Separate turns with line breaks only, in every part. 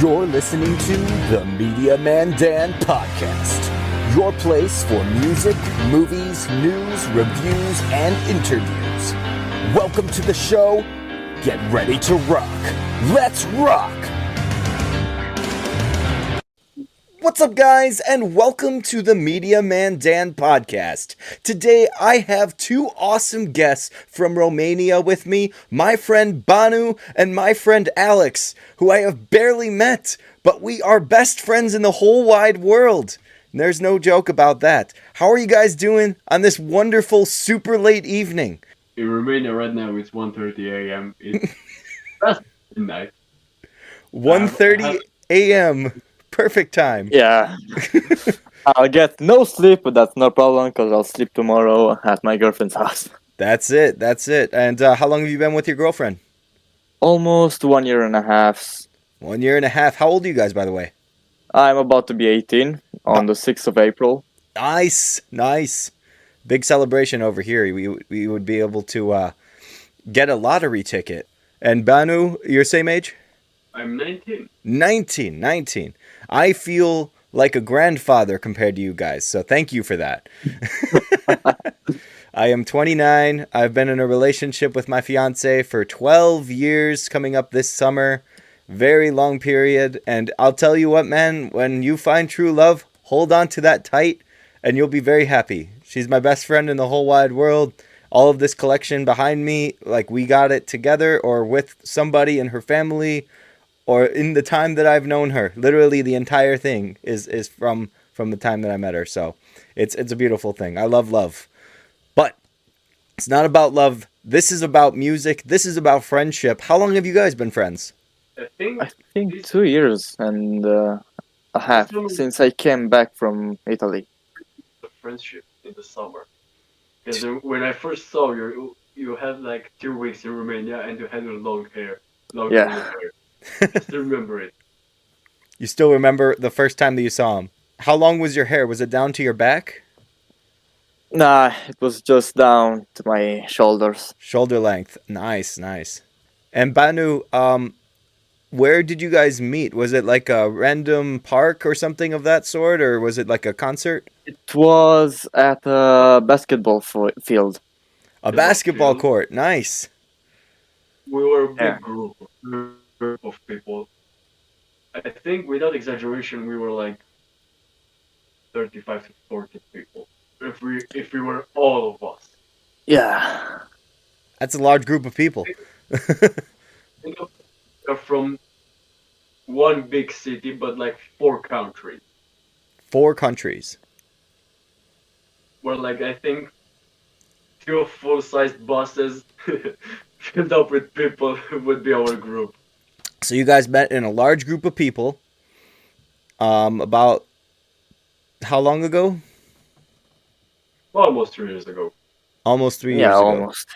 You're listening to the Media Man Dan Podcast, your place for music, movies, news, reviews, and interviews. Welcome to the show. Get ready to rock. Let's rock! What's up, guys, and welcome to the Media Man Dan Podcast. Today, I have two awesome guests from Romania with me, my friend Banu and my friend Alex, who I have barely met, but we are best friends in the whole wide world. And there's no joke about that. How are you guys doing on this wonderful, super late evening?
In Romania right now, it's 1:30 a.m. That's midnight.
1:30 a.m. Perfect time.
Yeah. I'll get no sleep, but that's no problem because I'll sleep tomorrow at my girlfriend's house.
That's it. And how long have you been with your girlfriend?
Almost 1 year and a half.
1 year and a half. How old are you guys, by the way?
I'm about to be 18 on the 6th of April.
Nice. Big celebration over here. We would be able to get a lottery ticket. And Banu, your same age?
I'm 19.
19. I feel like a grandfather compared to you guys, so thank you for that. I am 29. I've been in a relationship with my fiance for 12 years coming up this summer. Very long period. And I'll tell you what, man, when you find true love, hold on to that tight and you'll be very happy. She's my best friend in the whole wide world. All of this collection behind me, like we got it together or with somebody in her family or in the time that I've known her. Literally the entire thing is from the time that I met her. So it's a beautiful thing. I love love. But it's not about love. This is about music. This is about friendship. How long have you guys been friends?
I think
2 years and a half since I came back from Italy.
the friendship in the summer. Because when I first saw you, you had like 2 weeks in Romania and you had your long hair.
Yeah.
hair. I still remember it.
You still remember the first time that you saw him? How long was your hair? Was it down to your back?
Nah, it was just down to my shoulders.
Shoulder length. Nice. And Banu, where did you guys meet? Was it like a random park or something of that sort? Or was it like a concert?
It was at a basketball field.
A basketball court. Nice.
We were a big
Yeah.
group of people. I think, without exaggeration, we were like 35 to 40 people. If we were all of us.
Yeah.
That's a large group of people.
You know, we're from one big city, but like 4 countries.
4 countries.
Where like I think 2 full-sized buses filled up with people would be our group.
So you guys met in a large group of people. About how long ago?
Almost 3 years ago.
Almost 3 years
Yeah,
ago.
almost.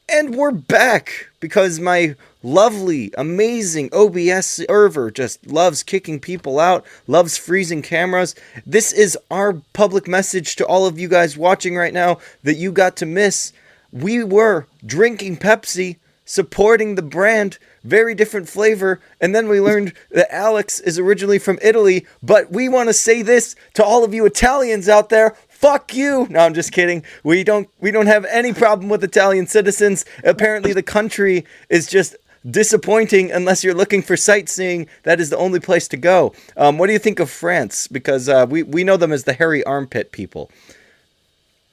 And we're back because my lovely, amazing OBS server just loves kicking people out, loves freezing cameras. This is our public message to all of you guys watching right now that you got to miss. We were drinking Pepsi, supporting the brand, very different flavor, and then we learned that Alex is originally from Italy, but we want to say this to all of you Italians out there. Fuck you! No, I'm just kidding. We don't have any problem with Italian citizens. Apparently the country is just disappointing unless you're looking for sightseeing. That is the only place to go. What do you think of France? Because we know them as the hairy armpit people.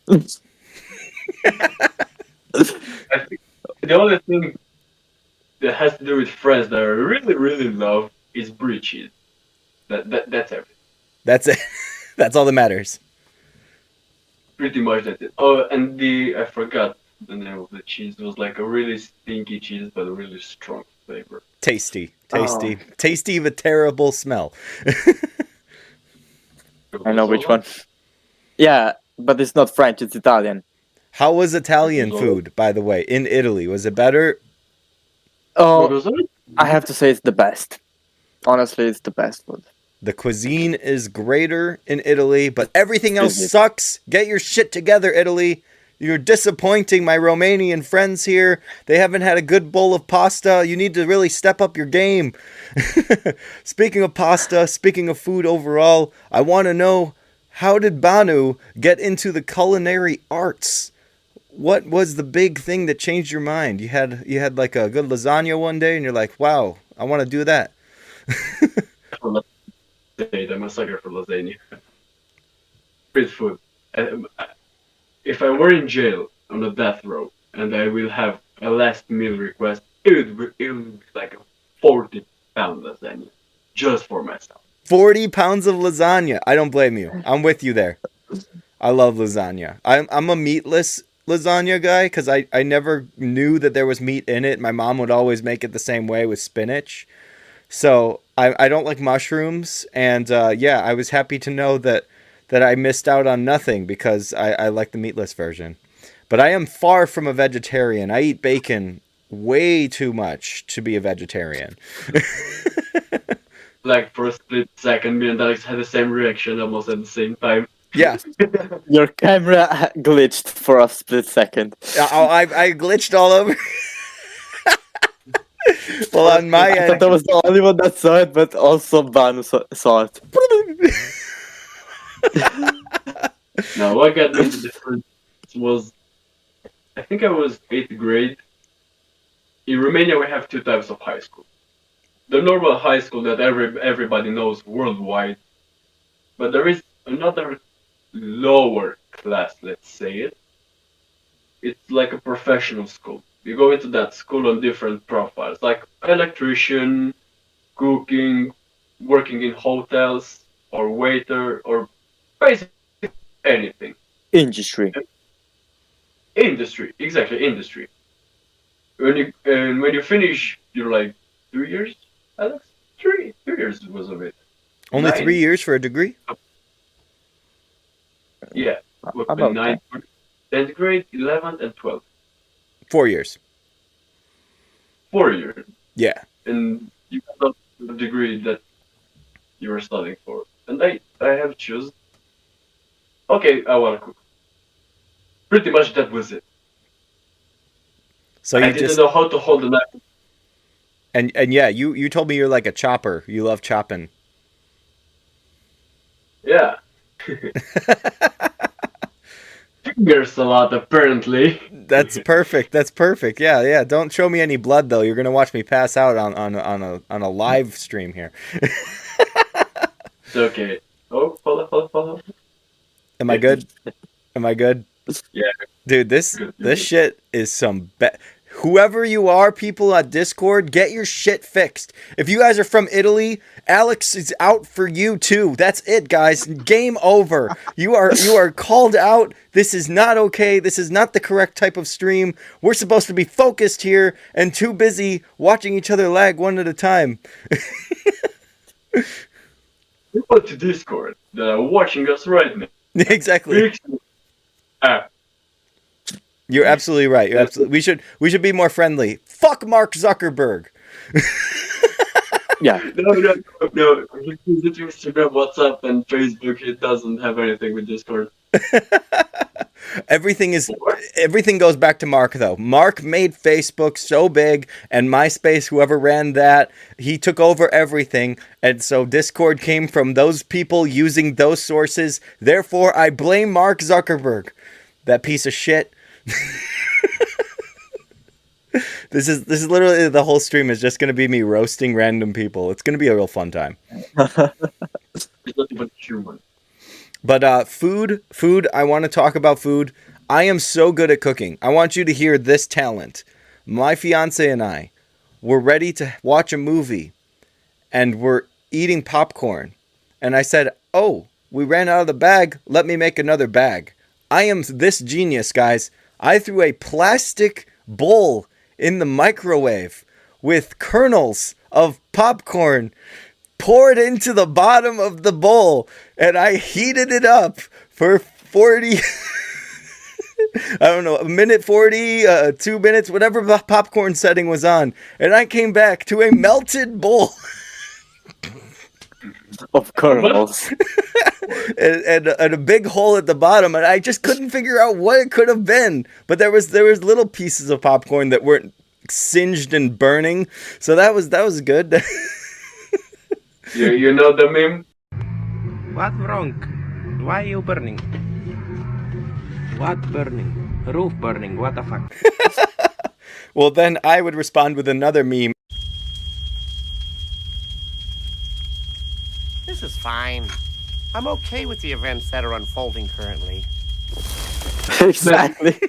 I think the only thing that has to do with friends that I really, really love is brie cheese. That's everything.
That's it. That's all that matters.
Pretty much that's it. Oh, and I forgot the name of the cheese. It was like a really stinky cheese, but a really strong flavor.
Tasty. Tasty but terrible smell.
I know which one. Yeah, but it's not French, it's Italian.
How was Italian food, by the way, in Italy? Was it better?
What
Oh,
was it?
I have to say it's the best. Honestly, it's the best food.
The cuisine is greater in Italy, but everything else sucks. Get your shit together, Italy. You're disappointing my Romanian friends here. They haven't had a good bowl of pasta. You need to really step up your game. Speaking of pasta, speaking of food overall, I want to know, how did Banu get into the culinary arts? What was the big thing that changed your mind? You had like a good lasagna one day and you're like, "Wow, I want to do that."
I'm a sucker for lasagna. Street food. Um, If I were in jail on a death row and I will have a last meal request, it would be like a 40-pound lasagna just for myself.
40 pounds of lasagna. I don't blame you. I'm with you there. I love lasagna. I'm a meatless lasagna guy because I never knew that there was meat in it. My mom would always make it the same way with spinach. So I don't like mushrooms. And yeah, I was happy to know that I missed out on nothing because I like the meatless version. But I am far from a vegetarian. I eat bacon way too much to be a vegetarian.
Like for a split second, me and Alex had the same reaction almost at the same time.
Yeah.
Your camera glitched for a split second.
I glitched all over. Well, on my
I thought
end.
I was the only one that saw it, but also Banu saw it.
Now, what got me into difference was, I think I was 8th grade. In Romania, we have two types of high school. The normal high school that everybody knows worldwide, but there is another lower class, let's say it. It's like a professional school. You go into that school on different profiles, like electrician, cooking, working in hotels, or waiter, or basically anything.
Industry.
Industry, exactly, industry. When you finish, you're like 2 years, Alex. 3 years was of it.
Only
9.
3 years for a degree?
Yeah, would be
About
9th, 10th grade, 11th, and 12th.
4 years.
4 years,
Yeah.
and you got the degree that you were studying for. And I have chosen. Okay, I want to cook. Pretty much that was it.
So
I
you
didn't
just
know how to hold a knife.
and yeah, you told me you're like a chopper. You love chopping.
Yeah. Fingers a lot, apparently.
That's perfect. That's perfect. Yeah, yeah. Don't show me any blood though. You're gonna watch me pass out on a live stream here.
It's okay. Oh, follow.
Am I good? Am I good?
Yeah.
Dude, this
Good,
this
good.
shit is some whoever you are, people at Discord, get your shit fixed. If you guys are from Italy, Alex is out for you too. That's it, guys. Game over. You are called out. This is not okay. This is not the correct type of stream. We're supposed to be focused here and too busy watching each other lag one at a time.
People to Discord that are watching us right now.
Exactly.
Fix it. Ah,
You're absolutely right. You're
That's-
absolutely. We should be more friendly. Fuck Mark Zuckerberg.
Yeah.
No. He uses Instagram, WhatsApp, and Facebook. He doesn't have anything with Discord.
Everything goes back to Mark though. Mark made Facebook so big and MySpace, whoever ran that, he took over everything. And so Discord came from those people using those sources. Therefore, I blame Mark Zuckerberg. That piece of shit. This is literally the whole stream is just going to be me roasting random people. It's going to be a real fun time.
He's not even human.
But food, I want to talk about food. I am so good at cooking. I want you to hear this talent. My fiance and I were ready to watch a movie and we're eating popcorn. And I said, "Oh, we ran out of the bag. Let me make another bag." I am this genius, guys. I threw a plastic bowl in the microwave with kernels of popcorn poured into the bottom of the bowl, and I heated it up for 40 I don't know, a minute 40, 2 minutes, whatever the popcorn setting was on, and I came back to a melted bowl.
of kernels.
and a big hole at the bottom, and I just couldn't figure out what it could have been. But there was little pieces of popcorn that weren't singed and burning, so that was good.
You know the meme?
What wrong? Why you burning? What burning? Roof burning, what the fuck?
Well, then I would respond with another meme.
This is fine. I'm okay with the events that are unfolding currently.
Exactly.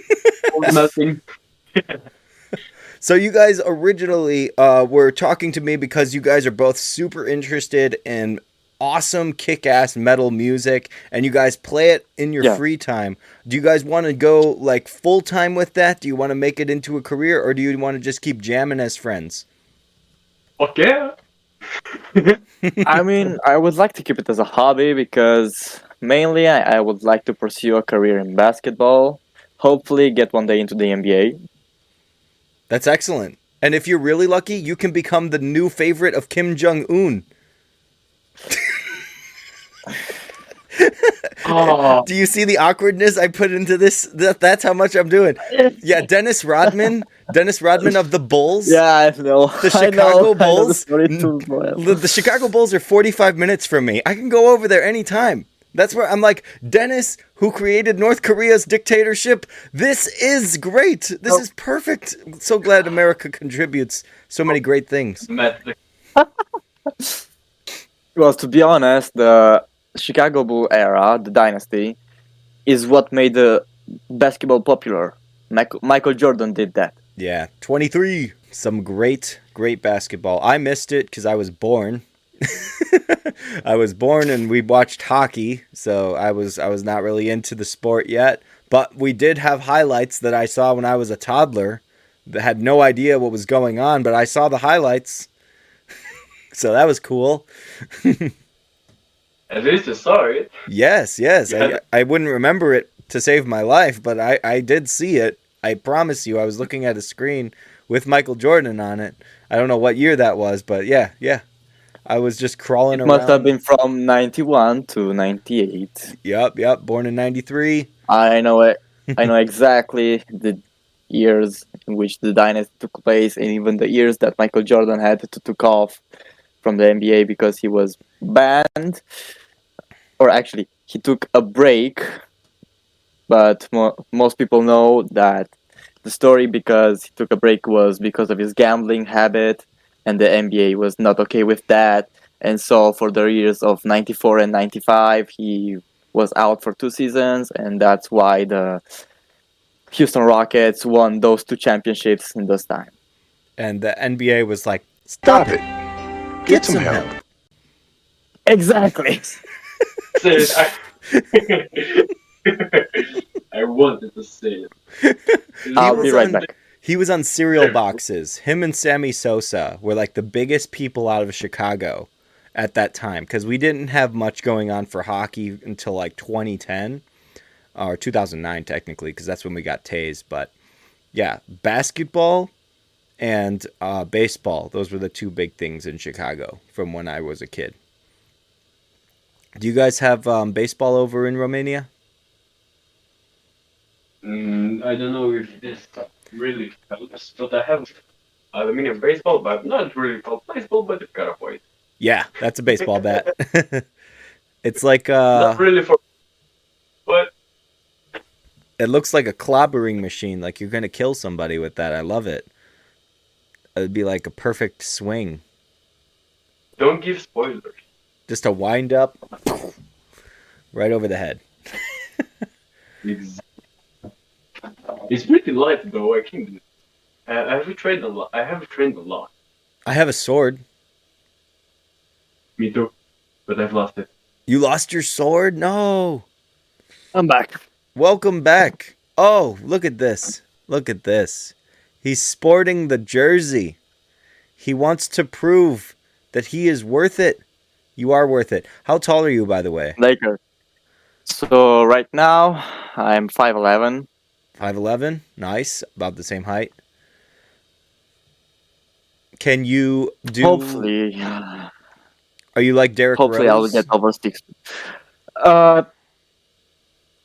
Nothing.
So you guys originally were talking to me because you guys are both super interested in awesome kick-ass metal music, and you guys play it in your free time. Do you guys want to go like full-time with that? Do you want to make it into a career, or do you want to just keep jamming as friends?
Okay.
I mean, I would like to keep it as a hobby because mainly I would like to pursue a career in basketball. Hopefully get one day into the NBA.
That's excellent. And if you're really lucky, you can become the new favorite of Kim Jong-un.
Oh.
Do you see the awkwardness I put into this? That's how much I'm doing. Yeah, Dennis Rodman of the Bulls.
Yeah, I know.
The Chicago Bulls.
The
Chicago Bulls are 45 minutes from me. I can go over there anytime. That's where I'm like, Dennis, who created North Korea's dictatorship, this is great. This is perfect. I'm so glad America contributes so many great things.
Well, to be honest, the Chicago Bull era, the dynasty, is what made the basketball popular. Michael Jordan did that.
Yeah, 23. Some great basketball. I missed it because I was born. I was born and we watched hockey, so I was not really into the sport yet. But we did have highlights that I saw when I was a toddler that had no idea what was going on, but I saw the highlights. So that was cool.
At least you saw it.
Yes.
Yeah.
I wouldn't remember it to save my life, but I did see it. I promise you, I was looking at a screen with Michael Jordan on it. I don't know what year that was, but yeah. I was just crawling around.
Must have been from 91 to 98.
Yep. Born in 93.
I know it. I know exactly the years in which the dynasty took place, and even the years that Michael Jordan had to took off from the NBA because he was banned, or actually he took a break. But most people know that the story because he took a break was because of his gambling habit, and the NBA was not okay with that. And so for the years of 94 and 95, he was out for 2 seasons, and that's why the Houston Rockets won those 2 championships in those time.
And the NBA was like, stop it. Get some help.
Exactly.
I wanted to say it.
I'll be right back.
He was on cereal boxes. Him and Sammy Sosa were like the biggest people out of Chicago at that time because we didn't have much going on for hockey until like 2010 or 2009 technically because that's when we got tased. But yeah, basketball and baseball, those were the 2 big things in Chicago from when I was a kid. Do you guys have baseball over in Romania?
I don't know if this really helps, but I have Armenian baseball, but not really called baseball, but it's kind of white.
Yeah, that's a baseball bat. It's like
Not really for, but
it looks like a clobbering machine, like you're gonna kill somebody with that. I love it. It'd be like a perfect swing.
don't give spoilers.
Just a wind up right over the head.
It's pretty light though. I can. I have trained a lot. I
I have a sword.
Me too, but I've lost it.
You lost your sword? No.
I'm back.
Welcome back. Oh, look at this. Look at this. He's sporting the jersey. He wants to prove that he is worth it. You are worth it. How tall are you, by the way?
Laker. So right now, I'm 5'11".
5'11"? Nice. About the same height. Can you do...
Hopefully.
Are you like Derrick
Hopefully, I'll
Rose?
get over 60. Uh,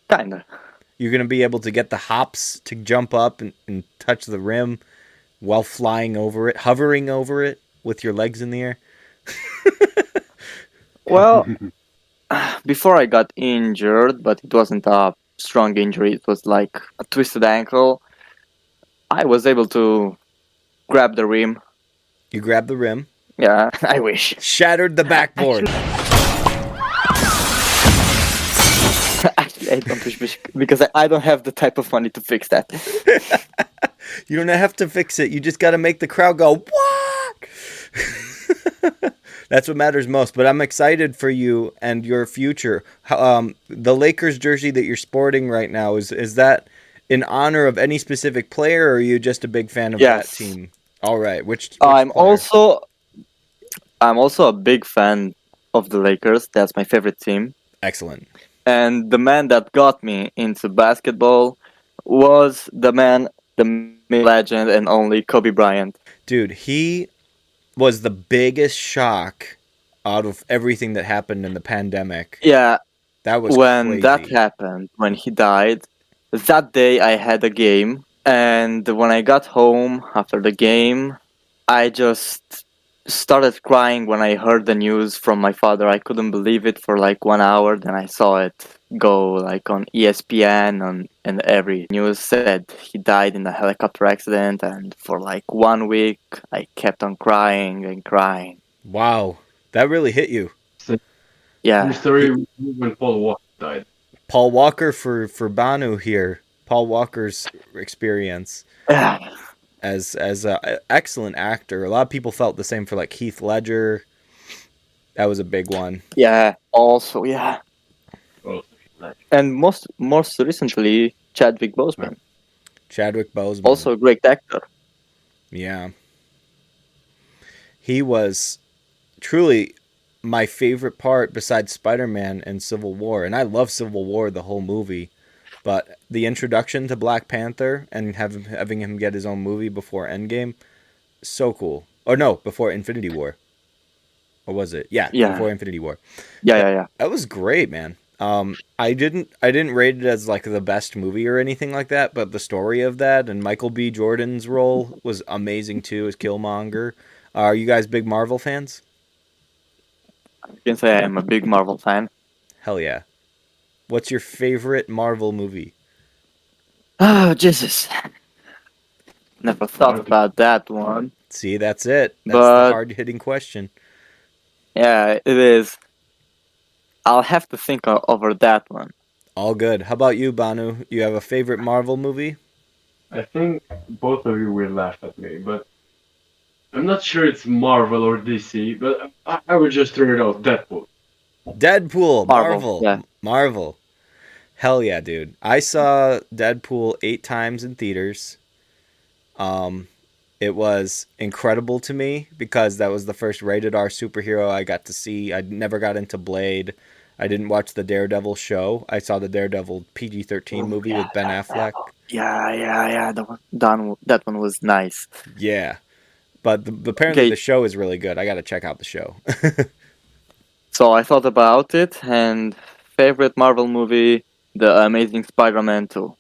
Kinda.
You're gonna be able to get the hops to jump up and touch the rim while flying over it, hovering over it with your legs in the air.
Well, before I got injured, but it wasn't a strong injury, it was like a twisted ankle. I was able to grab the rim.
You grab the rim,
Yeah, I wish.
shattered the backboard.
Actually, I don't wish because I don't have the type of money to fix that.
You don't have to fix it. You just got to make the crowd go, what? That's what matters most. But I'm excited for you and your future. The Lakers jersey that you're sporting right now, is that in honor of any specific player, or are you just a big fan of that
Yes.
team? All right. Which
I'm
player?
also a big fan of the Lakers. That's my favorite team.
Excellent.
And the man that got me into basketball was the legend and only Kobe Bryant.
Dude, he was the biggest shock out of everything that happened in the pandemic.
Yeah,
That was
when
crazy.
that happened, when he died, that day I had a game, and when I got home after the game, I just started crying when I heard the news from my father. I couldn't believe it for like 1 hour. Then I saw it go like on ESPN and every news said he died in a helicopter accident. And for like 1 week, I kept on crying and crying.
Wow. That really hit you.
Yeah,
Your story when Paul Walker died.
Paul Walker for Banu here. Paul Walker's experience as a excellent actor. A lot of people felt the same for like Heath Ledger. That was a big one.
yeah. Also, yeah,
Oh, like,
and most recently, Chadwick Boseman,
Chadwick Boseman.
also a great actor.
Yeah. He was truly my favorite part besides Spider-Man and Civil War. And I love Civil War, the whole movie. But the introduction to Black Panther and having him get his own movie before Endgame, so cool. Or no, before Infinity War. Or was it? Yeah,
Yeah.
before Infinity War.
Yeah.
That was great, man. I didn't rate it as like the best movie or anything like that, but the story of that and Michael B. Jordan's role was amazing too as Killmonger. Are you guys big Marvel fans?
I can say I am a big Marvel fan.
Hell yeah. What's your favorite Marvel movie?
Oh, Jesus. Never thought about that one.
See, that's it. That's
But-
the hard-hitting question.
Yeah, it is. I'll have to think over that one.
All good. How about you, Banu? You have a favorite Marvel movie?
I think both of you will laugh at me, but I'm not sure it's Marvel or DC, but I would just throw it out. Deadpool.
Deadpool. Marvel.
Yeah.
Marvel. Hell yeah, dude. I saw Deadpool 8 times in theaters. It was incredible to me because that was the first rated R superhero I got to see. I never got into Blade. I didn't watch the Daredevil show. I saw the Daredevil PG-13 movie with Ben Affleck.
Yeah. That one was nice.
Yeah. But apparently
Okay.
the show is really good. I got to check out the show.
So I thought about it, and favorite Marvel movie, The Amazing Spider-Man 2.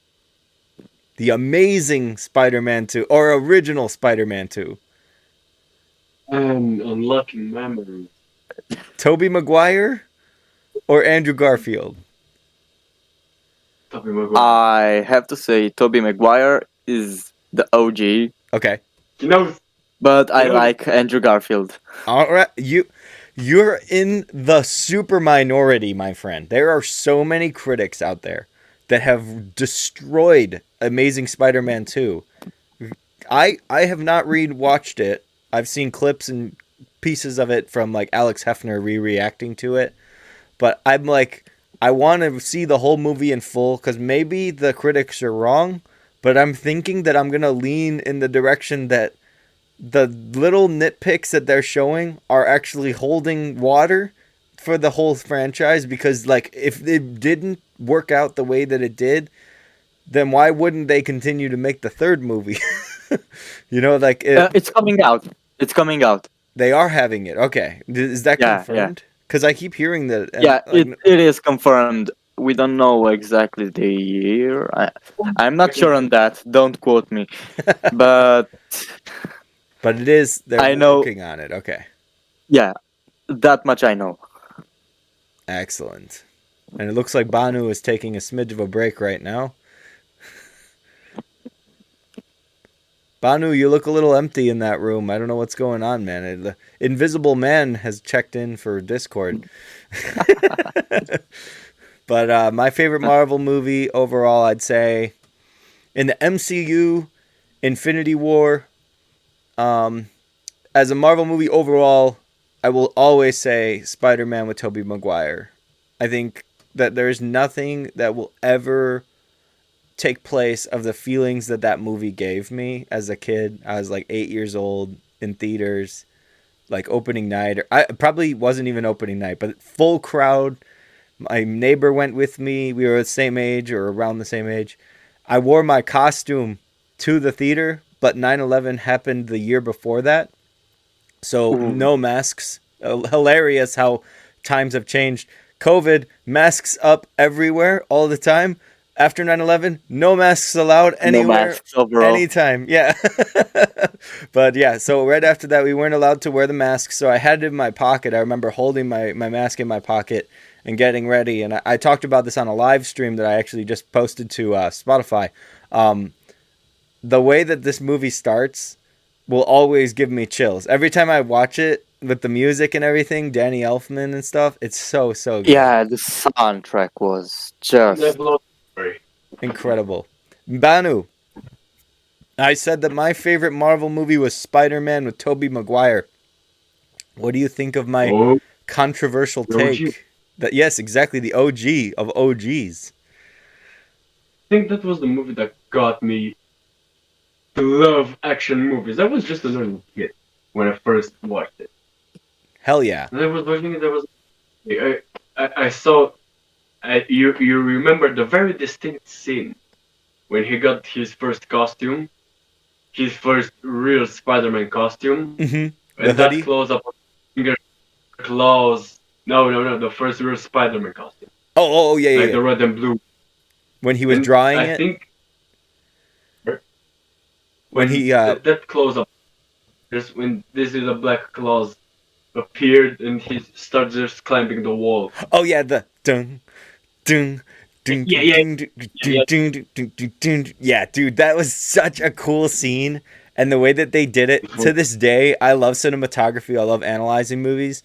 The Amazing Spider-Man 2 or original Spider-Man 2.
Unlocking memories.
Tobey Maguire or Andrew Garfield?
Tobey Maguire.
I have to say Tobey Maguire is the OG,
Okay.
You know,
but I
Yeah.
like Andrew Garfield.
All right. You're in the super minority, my friend. There are so many critics out there that have destroyed Amazing Spider-Man 2. I have not watched it. I've seen clips and pieces of it from like Alex Hefner reacting to it. But I'm like, I want to see the whole movie in full because maybe the critics are wrong, but I'm thinking that I'm going to lean in the direction that the little nitpicks that they're showing are actually holding water for the whole franchise because like if it didn't work out the way that it did, then why wouldn't they continue to make the third movie? You know, like
It's coming out. It's coming out.
They are having it. Okay. Is that
Yeah, yeah.
confirmed? Because I keep hearing that. And,
Yeah,
like,
it is confirmed. We don't know exactly the year. I'm not sure on that. Don't quote me. But
but it is. They're
I know.
working on it. Okay.
Yeah, that much I know.
Excellent. And it looks like Banu is taking a smidge of a break right now. Banu, you look a little empty in that room. I don't know what's going on, man. The Invisible Man has checked in for Discord. But my favorite Marvel movie overall, I'd say, in the MCU, Infinity War. As a Marvel movie overall, I will always say Spider-Man with Tobey Maguire. I think that there's nothing that will ever take place of the feelings that that movie gave me as a kid. I was like 8 years old in theaters, like opening night. I probably wasn't even opening night, but full crowd. My neighbor went with me. We were the same age or around the same age. I wore my costume to the theater, but 9/11 happened the year before that. So
Ooh.
no masks. Hilarious how times have changed. COVID, masks up everywhere all the time. After 9/11, no masks allowed anywhere,
masks overall.
anytime. Yeah. But yeah, so right after that, we weren't allowed to wear the masks. So I had it in my pocket. I remember holding my mask in my pocket and getting ready. And I talked about this on a live stream that I actually just posted to Spotify. The way that this movie starts will always give me chills. Every time I watch it with the music and everything, Danny Elfman and stuff, it's so good.
Yeah, the soundtrack was just
Incredible. Banu, I said that my favorite Marvel movie was Spider-Man with Tobey Maguire. What do you think of my controversial take? That yes, exactly, the OG of OGs.
I think that was the movie that got me to love action movies. I was just a little kid when I first watched it.
Hell yeah.
And I was watching it. I saw. You remember the very distinct scene when he got his first costume, his first real Spider-Man costume,
Mm-hmm.
and that close up of finger claws. No, the first real Spider-Man costume.
Oh, yeah,
like
yeah.
the red and blue.
When he was drawing
I
it.
think
when he
that close up, just when this is a black claws appeared and he starts just climbing the wall.
Oh yeah, the dung, dung, dung,
Yeah.
dung, dung, dung, dung, dung, dung, dung. Yeah, dude, that was such a cool scene, and the way that they did it to this day, I love cinematography. I love analyzing movies,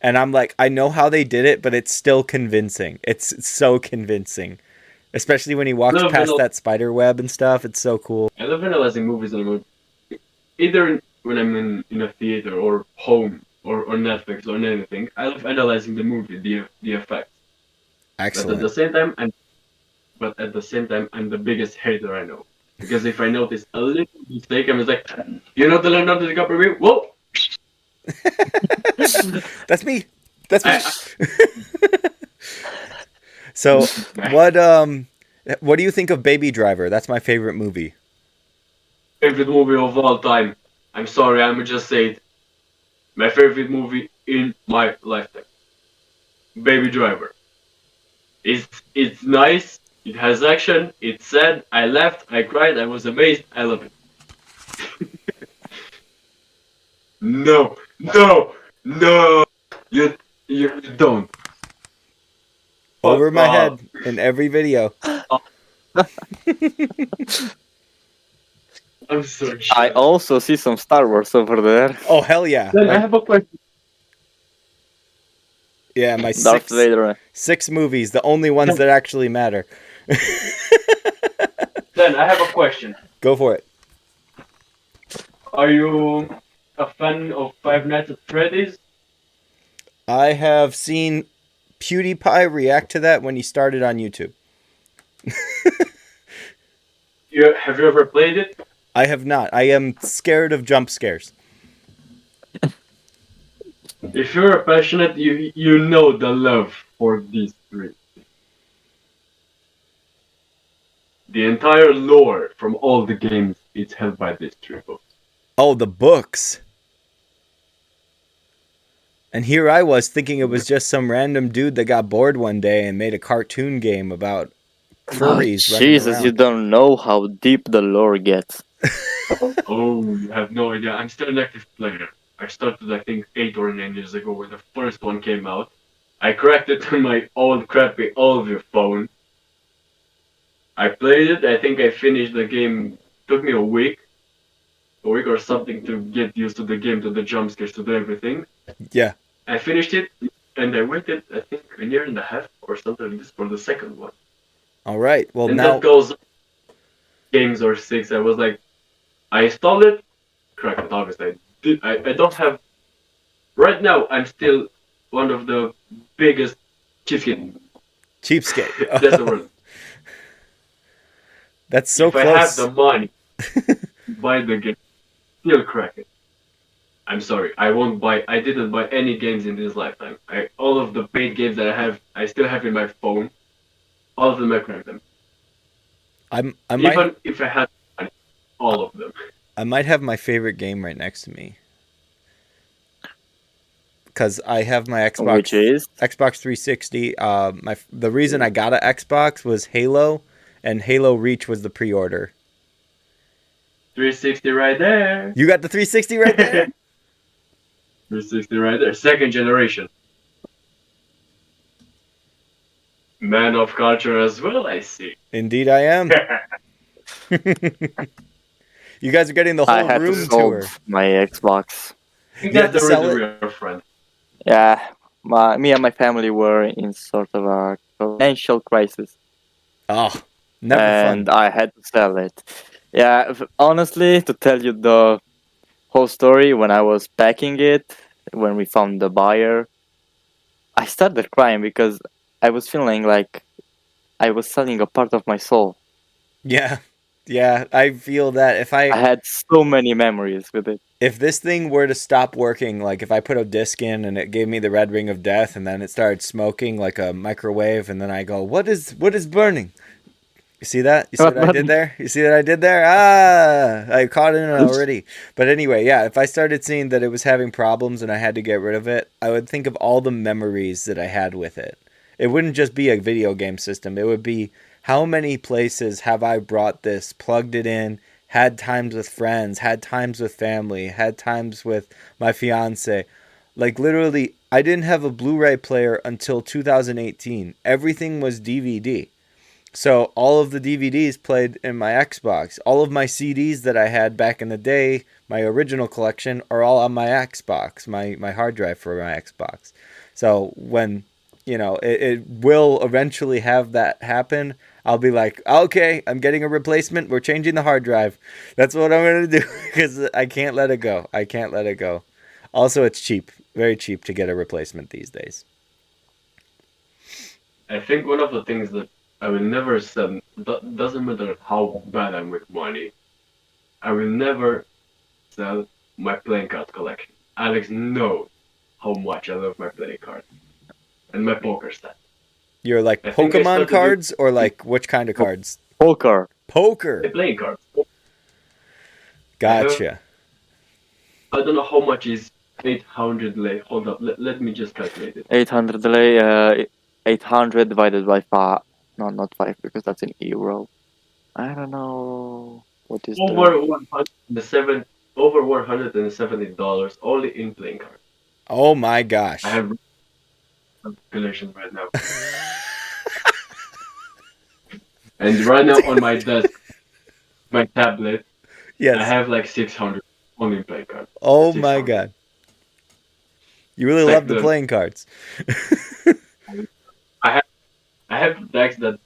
and I'm like, I know how they did it, but it's still convincing. It's so convincing, especially when he walks past that spider web and stuff. It's so cool.
I love analyzing movies on a movie, either when I'm in a theater or home or Netflix or anything. I love analyzing the movie, the effects.
Excellent.
But at the same time, I'm the biggest hater I know. Because if I notice a little mistake, I'm just like, you know the Leonardo DiCaprio? Whoa!
That's me. That's me. So, what do you think of Baby Driver? That's my favorite movie.
Favorite movie of all time. I'm sorry, I'm just say it. My favorite movie in my lifetime. Baby Driver. It's nice. It has action. It's sad. I laughed. I cried. I was amazed. I love it. No. You don't.
Over my head in every video.
I'm sorry.
I also see some Star Wars over there.
Oh hell yeah!
Then I have a question.
Yeah, my
Darth Vader.
6 movies, the only ones that actually matter.
Then I have a question.
Go for it.
Are you a fan of Five Nights at Freddy's?
I have seen PewDiePie react to that when he started on YouTube.
Have you ever played it?
I have not. I am scared of jump scares.
If you're passionate, you know the love for these three. The entire lore from all the games is held by these three books.
Oh, the books. And here I was thinking it was just some random dude that got bored one day and made a cartoon game about
Oh,
furries running
Jesus, you
around.
don't know how deep the lore gets.
Oh, you have no idea. I'm still an active player. I started, I think, 8 or 9 years ago when the first one came out. I cracked it on my old crappy older phone. I played it. I think I finished the game. Took me a week or something to get used to the game, to the jump scares, to the everything.
Yeah.
I finished it, and I waited, I think, a year and a half or something like this for the second one.
All right. Well,
And
now
that goes games or 6. I was like, I installed it, cracked it. Obviously, I don't have. Right now, I'm still one of the biggest cheapskate.
cheapskate.
That's the word.
That's so
If I have
close.
the money, buy the game, still crack it. I'm sorry, I won't buy. I didn't buy any games in this lifetime. All of the paid games that I still have in my phone. All of them, I cracked them.
I might
Even if I had money, all of them.
I might have my favorite game right next to me. Because I have my Xbox
Which is?
Xbox 360. The reason I got an Xbox was Halo, and Halo Reach was the pre-order.
360 right there.
You got the 360 right there?
360 right there. Second generation. Man of culture as well, I see.
Indeed, I am. You guys are getting the
I
whole
had to
room tour.
solve my Xbox.
You
had
got
to
the
sell
real friend.
Yeah, me and my family were in sort of a financial crisis,
Oh, never
and
fun.
I had to sell it. Yeah, honestly, to tell you the whole story, when I was packing it, when we found the buyer, I started crying because I was feeling like I was selling a part of my soul.
Yeah. Yeah, I feel that
I had so many memories with it.
if this thing were to stop working, like if I put a disc in and it gave me the red ring of death and then it started smoking like a microwave and then I go, what is burning? You see that? You see what I did there? You see what I did there? Ah, I caught it already. But anyway, yeah, if I started seeing that it was having problems and I had to get rid of it, I would think of all the memories that I had with it. It wouldn't just be a video game system. It would be how many places have I brought this, plugged it in, had times with friends, had times with family, had times with my fiance. Like literally, I didn't have a Blu-ray player until 2018. Everything was DVD. So all of the DVDs played in my Xbox. All of my CDs that I had back in the day, my original collection, are all on my Xbox, my hard drive for my Xbox. So when, it will eventually have that happen, I'll be like, okay, I'm getting a replacement. We're changing the hard drive. That's what I'm going to do because I can't let it go. I can't let it go. Also, it's cheap, very cheap to get a replacement these days.
I think one of the things that I will never sell, doesn't matter how bad I'm with money, I will never sell my playing card collection. Alex knows how much I love my playing cards and my poker set.
You're like
I think I
Pokemon
started
cards or like which kind of cards?
Poker.
Poker.
The playing cards.
Gotcha.
I don't know how much is 800 lei. Hold up, let me just calculate it.
800 delay, 800 divided by 5. No, not 5, because that's in euro. I don't know. What is
Over 107, over $170 only in playing cards.
Oh my gosh.
I have calculations right now. And right now on my desk, my tablet,
Yes.
I have like 600 only in playing cards.
Oh my
600.
god. You really
Like
love the playing cards.
I have decks that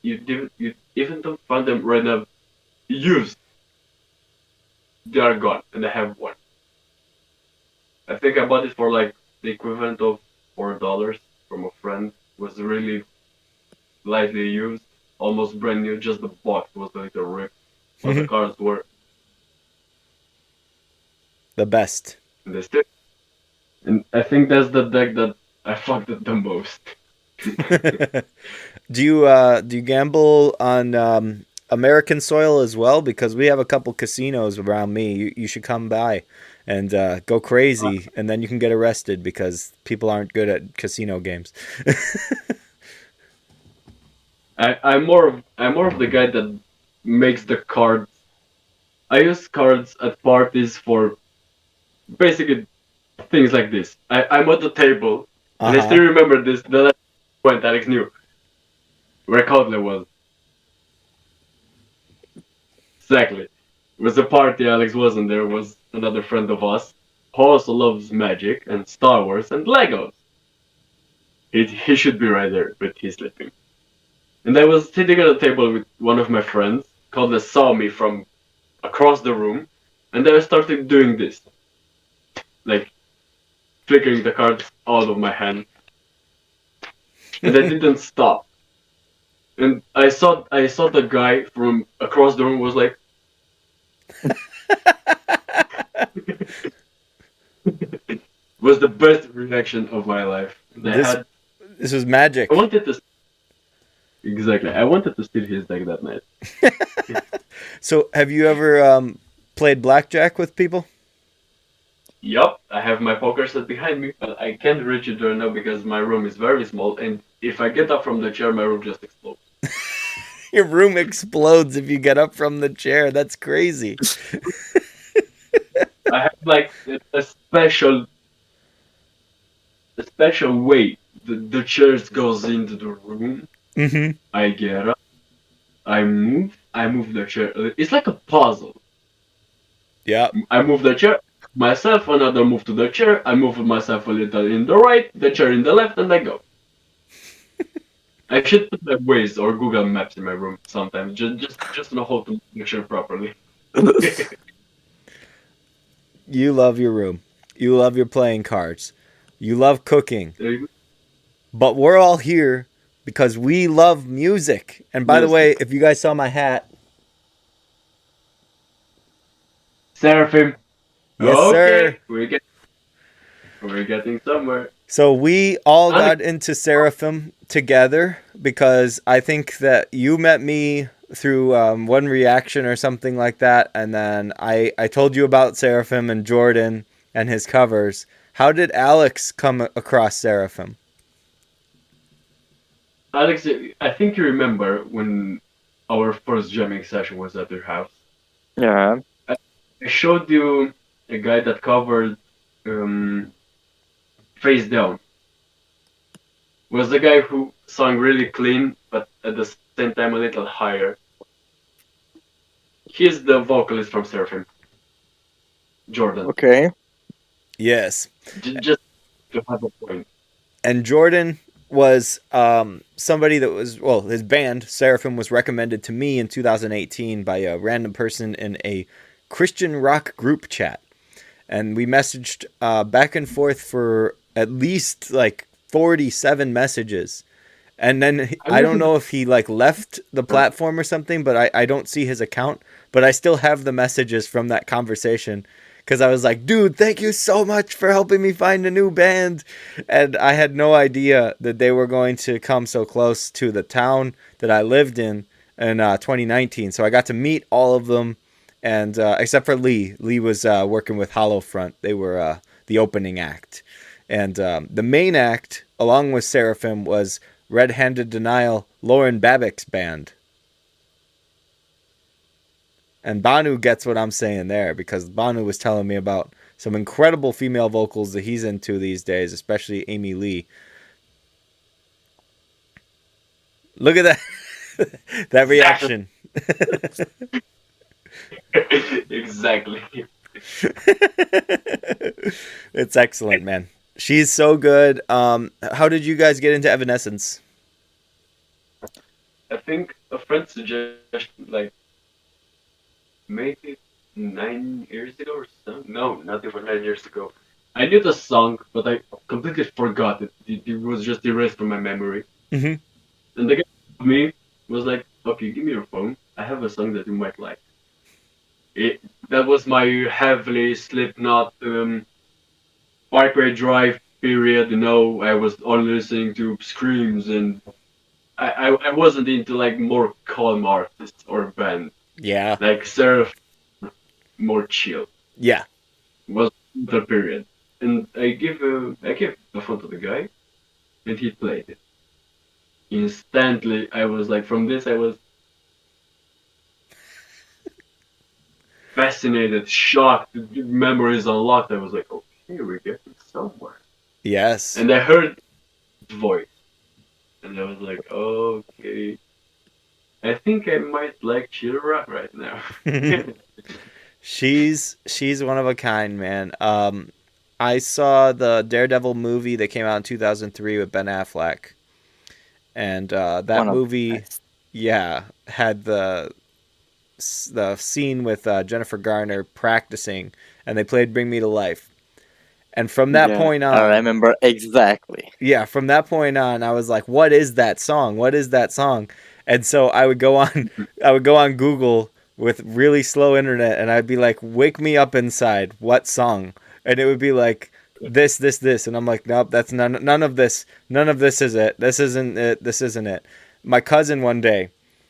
you even don't find them right now used. They are gone, and I have one. I think I bought it for like the equivalent of $4 from a friend. It was really lightly used, almost brand new. Just the box was a little ripped, but the cards were.
The best.
And they still. And I think that's the deck that I fucked it the most.
Do you gamble on American soil as well? Because we have a couple casinos around me. You should come by and go crazy, and then you can get arrested because people aren't good at casino games.
I'm more of the guy that makes the cards. I use cards at parties for basically things like this. I'm at the table, and I
Uh-huh.
still remember this. The last point Alex knew where Kotler was. Exactly. It was a party. Alex wasn't there. Was another friend of us who also loves magic and Star Wars and Legos. He should be right there, but he's sleeping. And I was sitting at a table with one of my friends. Kotler saw me from across the room, and I started doing this, like flickering the cards out of my hand, and I didn't stop. And I saw the guy from across the room was like, was the best reaction of my life. And
This was magic.
I wanted to exactly. I wanted to steal his deck that night.
So, have you ever played blackjack with people?
Yup, I have my poker set behind me, but I can't reach it right now because my room is very small, and if I get up from the chair, my room just explodes.
Your room explodes if you get up from the chair. That's crazy.
I have like a special way the chairs goes into the room.
Mm-hmm.
I get up, I move the chair. It's like a puzzle.
Yeah.
I move the chair myself, another move to the chair. I move myself a little in the right, the chair in the left, and I go. I should put my Waze or Google Maps in my room sometimes, just to know how to make sure properly.
You love your room. You love your playing cards. You love cooking.
There you go.
But we're all here because we love music. And by the
Yes.
way, if you guys saw my hat,
Seraphim.
yes,
Okay,
sir.
we're getting somewhere.
So we all
Alex-
got into Seraphim together because I think that you met me through one reaction or something like that. And then I told you about Seraphim and Jordan and his covers. How did Alex come across Seraphim?
Alex, I think you remember when our first jamming session was at your house.
Yeah.
I showed you a guy that covered Face Down. Was the guy who sang really clean, but at the same time a little higher. He's the vocalist from Seraphim. Jordan.
Okay.
Yes.
Just to have a point.
And Jordan was somebody that was, well, his band, Seraphim, was recommended to me in 2018 by a random person in a Christian rock group chat. And we messaged back and forth for at least like 47 messages. And then I don't know if he like left the platform or something, but I don't see his account. But I still have the messages from that conversation. Because I was like, dude, thank you so much for helping me find a new band. And I had no idea that they were going to come so close to the town that I lived in 2019. So I got to meet all of them, and except for Lee. Lee was working with Hollow Front. They were the opening act. And the main act, along with Seraphim, was Red Handed Denial, Lauren Babbick's band. And Banu gets what I'm saying there, because Banu was telling me about some incredible female vocals that he's into these days, especially Amy Lee. Look at that. That reaction.
Exactly.
It's excellent, man. She's so good. How did you guys get into Evanescence?
I think a friend suggested, like, maybe 9 years ago or so. No, not even 9 years ago. I knew the song, but I completely forgot it. It was just erased from my memory.
Mhm.
And the guy told me was like, "Okay, give me your phone. I have a song that you might like." That was my heavily Slipknot Parkway Drive period. I was only listening to screams, and I wasn't into like more calm artists or bands.
Yeah.
Like Seraph, more chill.
Yeah.
was the period, and I gave the phone to the guy, and he played it. Instantly, I was like, from this, I was fascinated, shocked, memories unlocked. I was like, okay, we're getting somewhere.
Yes.
And I heard his voice, and I was like, okay, I think I might like Chira right now.
She's one of a kind, man. I saw the Daredevil movie that came out in 2003 with Ben Affleck, and that
One of
movie, yeah, had the scene with Jennifer Garner practicing, and they played "Bring Me to Life." And from that
yeah,
point
I
on,
remember exactly.
yeah, from that point on, I was like, "What is that song? What is that song?" And so I would go on, I would go on Google with really slow internet, and I'd be like, "Wake me up inside. What song?" And it would be like this, and I'm like, "Nope, that's none of this. None of this is it. This isn't it. This isn't it." My cousin one day,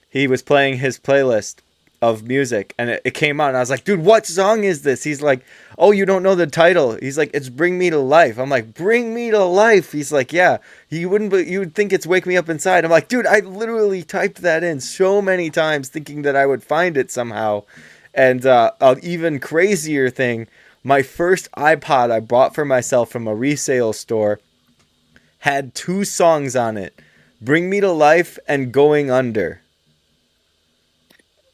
he was playing his playlist of music, and it came out, and I was like, "Dude, what song is this?" He's like, "Oh, you don't know the title?" He's like, "It's Bring Me to Life." I'm like, "Bring Me to Life?" He's like, "Yeah." You would think it's Wake Me Up Inside. I'm like, "Dude, I literally typed that in so many times thinking that I would find it somehow." And an even crazier thing, my first iPod I bought for myself from a resale store had two songs on it, Bring Me to Life and Going Under.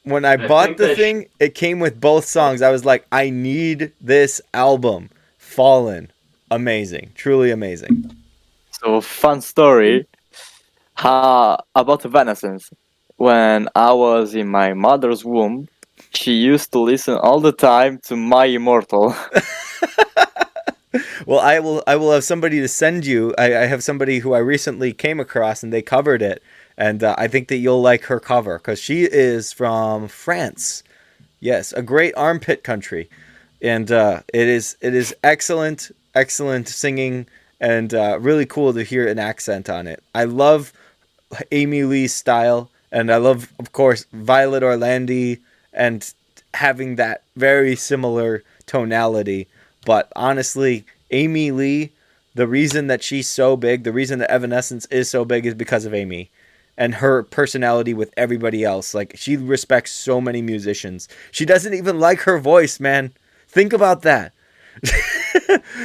When I
I
bought
think
the
that
thing, it came with both songs. I was like, I need this album. Fallen. Amazing. Truly amazing.
So fun story. About Evanescence. When I was in my mother's womb, she used to listen all the time to My Immortal.
Well, I will have somebody to send you. I have somebody who I recently came across and they covered it. And I think that you'll like her cover because she is from France. Yes, a great armpit country. And it is excellent, excellent singing, and really cool to hear an accent on it. I love Amy Lee's style, and I love, of course, Violet Orlandi, and having that very similar tonality. But honestly, Amy Lee, the reason that she's so big, the reason that Evanescence is so big, is because of Amy and her personality with everybody else. Like, she respects so many musicians. She doesn't like her voice, man. Think about that.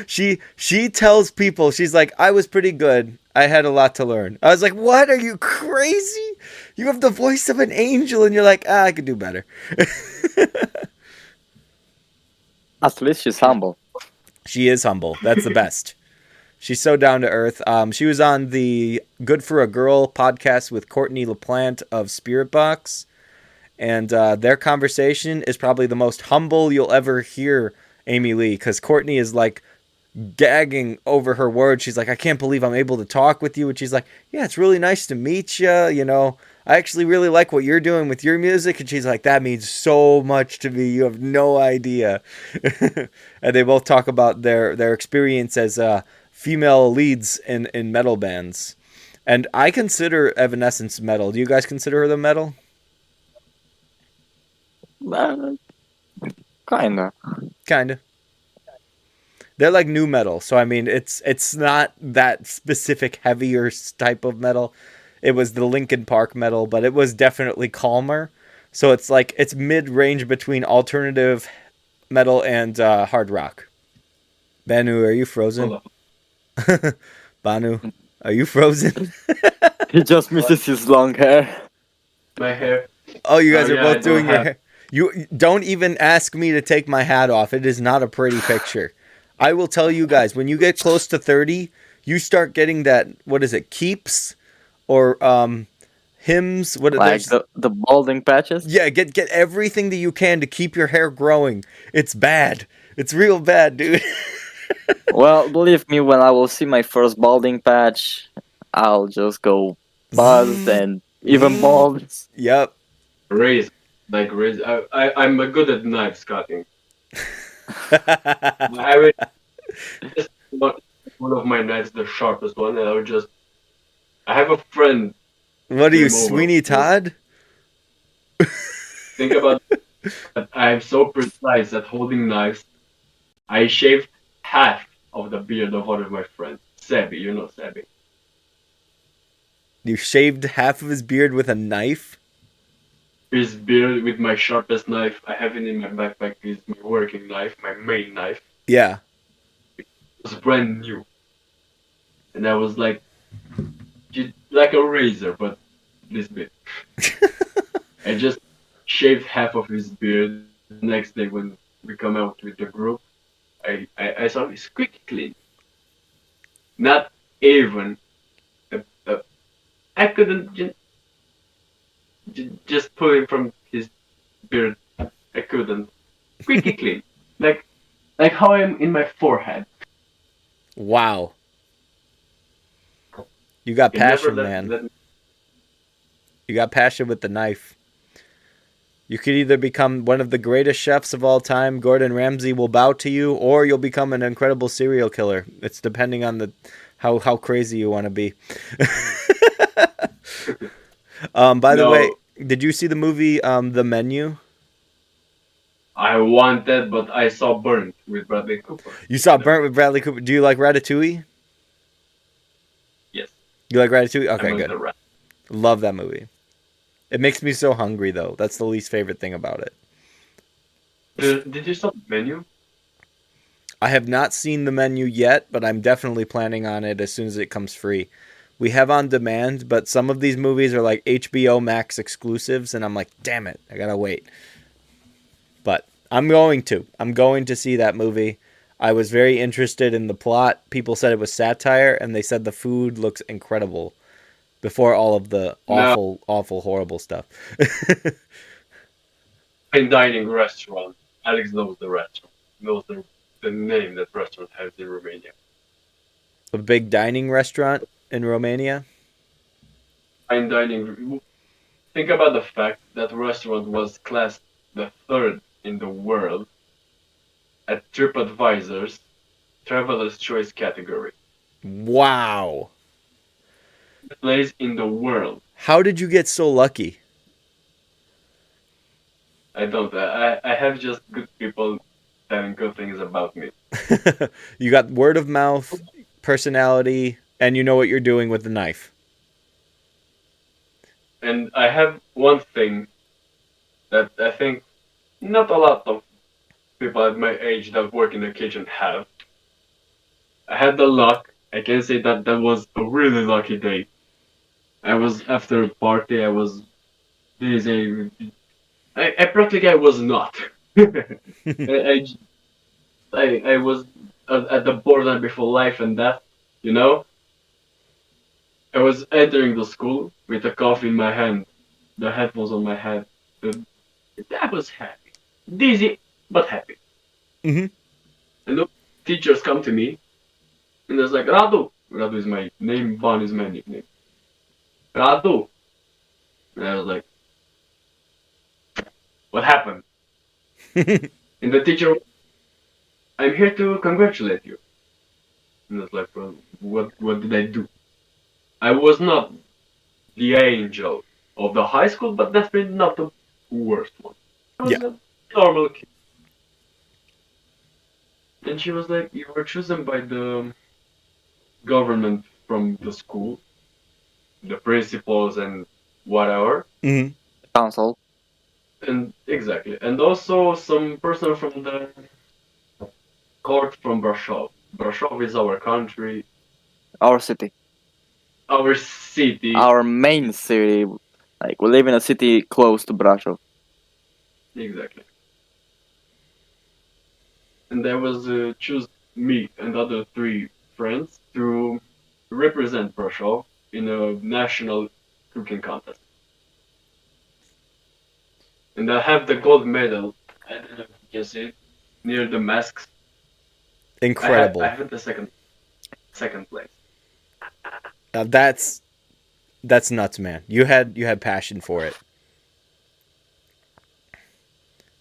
she tells people, she's like, I was pretty good. I had a lot to learn. I was like, what? Are you crazy? You have the voice of an angel, and you're like, I could do better.
At least she's humble.
She is humble. That's the best. She's so down to earth. She was on the Good for a Girl podcast with Courtney LaPlante of Spirit Box. And their conversation is probably the most humble you'll ever hear Amy Lee, because Courtney is like gagging over her words. She's like, I can't believe I'm able to talk with you. And she's like, yeah, it's really nice to meet you. You know, I actually really like what you're doing with your music. And she's like, that means so much to me. You have no idea. And they both talk about their experience as female leads in metal bands. And I consider Evanescence metal. Do you guys consider her the metal?
Kinda.
Kinda. They're like new metal, so I mean, it's not that specific heavier type of metal. It was the Linkin Park metal, but it was definitely calmer. So it's like it's mid-range between alternative metal and hard rock. Banu, are you frozen? Banu, are you frozen?
He just misses his long hair.
my hair.
Oh, you guys are
I
both
don't
doing your
have-
hair. You don't even ask me to take my hat off. It is not a pretty picture. I will tell you guys, when you get close to 30, you start getting that, what is it, keeps or hymns? What are
Like
those?
the balding patches.
Yeah, get everything that you can to keep your hair growing. It's bad. It's real bad, dude.
Well, believe me, when I will see my first balding patch, I'll just go buzzed and even bald.
Yep.
Raise, like raise. I'm good at knives cutting. I would just want one of my knives, the sharpest one, and I would just. I have a friend.
What are you,
Game over.
Sweeney Todd?
Think about that. I'm so precise at holding knives I shaved half of the beard of one of my friends. Sebi, you know Sebi.
You shaved half of his beard with a knife?
His beard with my sharpest knife. I have it in my backpack. Is my working knife, my main knife.
Yeah.
It was brand new, and I was like a razor, but this big. I just shaved half of his beard. The next day when we come out with the group, I saw he's quick clean. Not even. A, I couldn't just pull him from his beard. I couldn't. Quickly clean. Like how I'm in my forehead.
Wow. You got
He never
passion,
let,
man.
let me.
You got passion with the knife. You could either become one of the greatest chefs of all time, Gordon Ramsay will bow to you, or you'll become an incredible serial killer. It's depending on the how crazy you want to be. By the
No.
way, did you see the movie The Menu?
I wanted, but I saw Burnt with Bradley Cooper.
You saw Burnt with Bradley Cooper. Do you like Ratatouille?
Yes.
You like Ratatouille? Okay,
I'm
good.
the rat.
Love that movie. It makes me so hungry, though. That's the least favorite thing about it.
Did you saw the Menu?
I have not seen The Menu yet, but I'm definitely planning on it as soon as it comes free. We have on demand, but some of these movies are like HBO Max exclusives, and I'm like, damn it, I gotta wait. But I'm going to see that movie. I was very interested in the plot. People said it was satire, and they said the food looks incredible before all of the awful, awful, horrible stuff.
Fine dining restaurant. Alex knows the restaurant. Knows the name that restaurant has in Romania.
A big dining restaurant in Romania.
Fine dining. Think about the fact that restaurant was classed the third in the world at TripAdvisor's Traveler's Choice category.
Wow.
Place in the world.
How did you get so lucky?
I don't. I have just good people telling good things about me.
You got word of mouth, personality, and you know what you're doing with the knife.
And I have one thing that I think not a lot of people at my age that work in the kitchen have. I had the luck. I can say that that was a really lucky day. I was after a party. I was busy. I practically I was not. I, I was at the border before life and death. You know. I was entering the school with a coffee in my hand, the headphones on my head. I was happy, dizzy but happy.
Mhm.
And the teachers come to me, and there's like Radu. Radu is my name. Ban is my nickname. Radu. And I was like, what happened? And the teacher, I'm here to congratulate you. And I was like, well, what did I do? I was not the angel of the high school, but definitely not the worst one. I was
Yeah.
a normal kid. And she was like, you were chosen by the government from the school, the principals and whatever.
Mhm.
Council.
And exactly. And also some person from the court from Brasov. Brasov is our country,
Our city.
our city.
Our main city. Like, we live in a city close to Brasov.
Exactly. And I was choose me and other three friends to represent Brasov in a national cooking contest. And I have the gold medal. I don't know if you can see it near the masks.
Incredible.
I have the second place.
Now that's nuts, man. You had passion for it.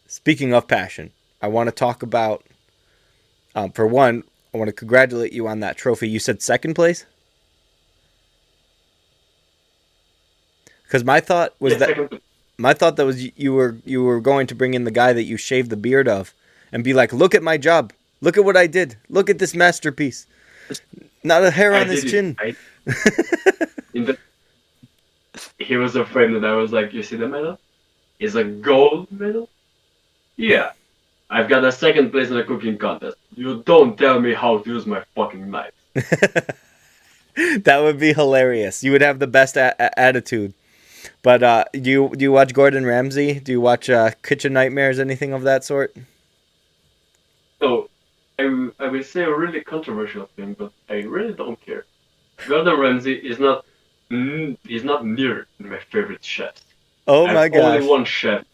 Speaking of passion, I want to talk about. For one, I want to congratulate you on that trophy. You said second place. Because my thought was
Yeah,
that
second place.
my thought that was you were going to bring in the guy that you shaved the beard of, and be like, look at my job, Look at what I did. Look at this masterpiece. Not a hair on his chin.
He was afraid that I was like, you see the medal? It's a gold medal? Yeah. I've got a second place in a cooking contest. You don't tell me how to use my fucking knife.
That would be hilarious. You would have the best attitude. But do you watch Gordon Ramsay? Do you watch Kitchen Nightmares, anything of that sort?
So, I will say a really controversial thing, but I really don't care. Gordon Ramsay is not near my favorite chefs.
Oh my gosh.
Only one chef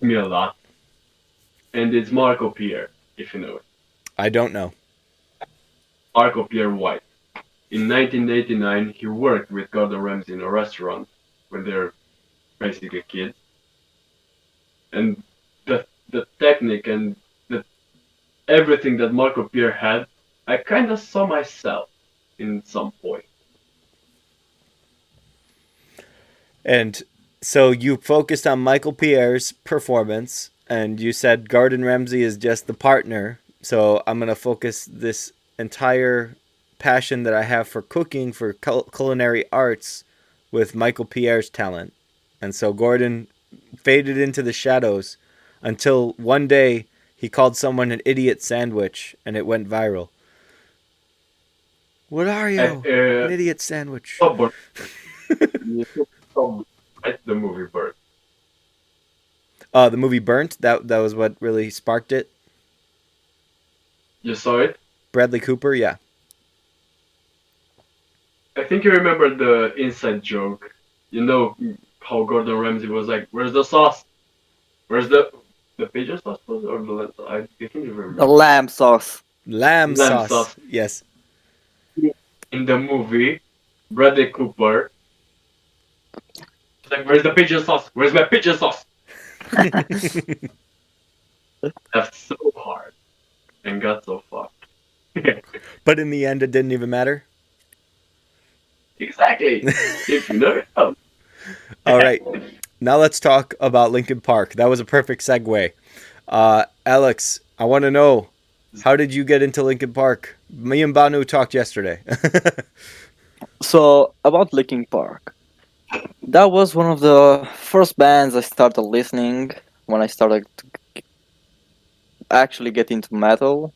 me a lot, and it's Marco Pierre, if you know it.
I don't know.
Marco Pierre White. In 1989, he worked with Gordon Ramsay in a restaurant when they're basically kids. And the technique and everything that Marco Pierre had, I kind of saw myself in some point.
And so you focused on Michael Pierre's performance, and you said Gordon Ramsay is just the partner. So I'm going to focus this entire passion that I have for cooking, for culinary arts, with Michael Pierre's talent. And so Gordon faded into the shadows until one day he called someone an idiot sandwich, and it went viral. What are you? An idiot sandwich.
It's the movie Burnt.
The movie Burnt? That was what really sparked it?
You saw it?
Bradley Cooper, yeah.
I think you remember the inside joke. You know how Gordon Ramsay was like, "Where's the sauce? Where's the pigeon sauce or the I think you remember."
The lamb sauce.
Lamb sauce. Yes.
In the movie, Bradley Cooper was like, "Where's the pigeon sauce? Where's my pigeon sauce?" That's so hard and got so fucked.
But in the end, it didn't even matter.
Exactly. If you know it.
All right. Now let's talk about Linkin Park. That was a perfect segue. Alex, I want to know, how did you get into Linkin Park? Me and Banu talked yesterday.
So, about Linkin Park. That was one of the first bands I started listening when I started to actually get into metal.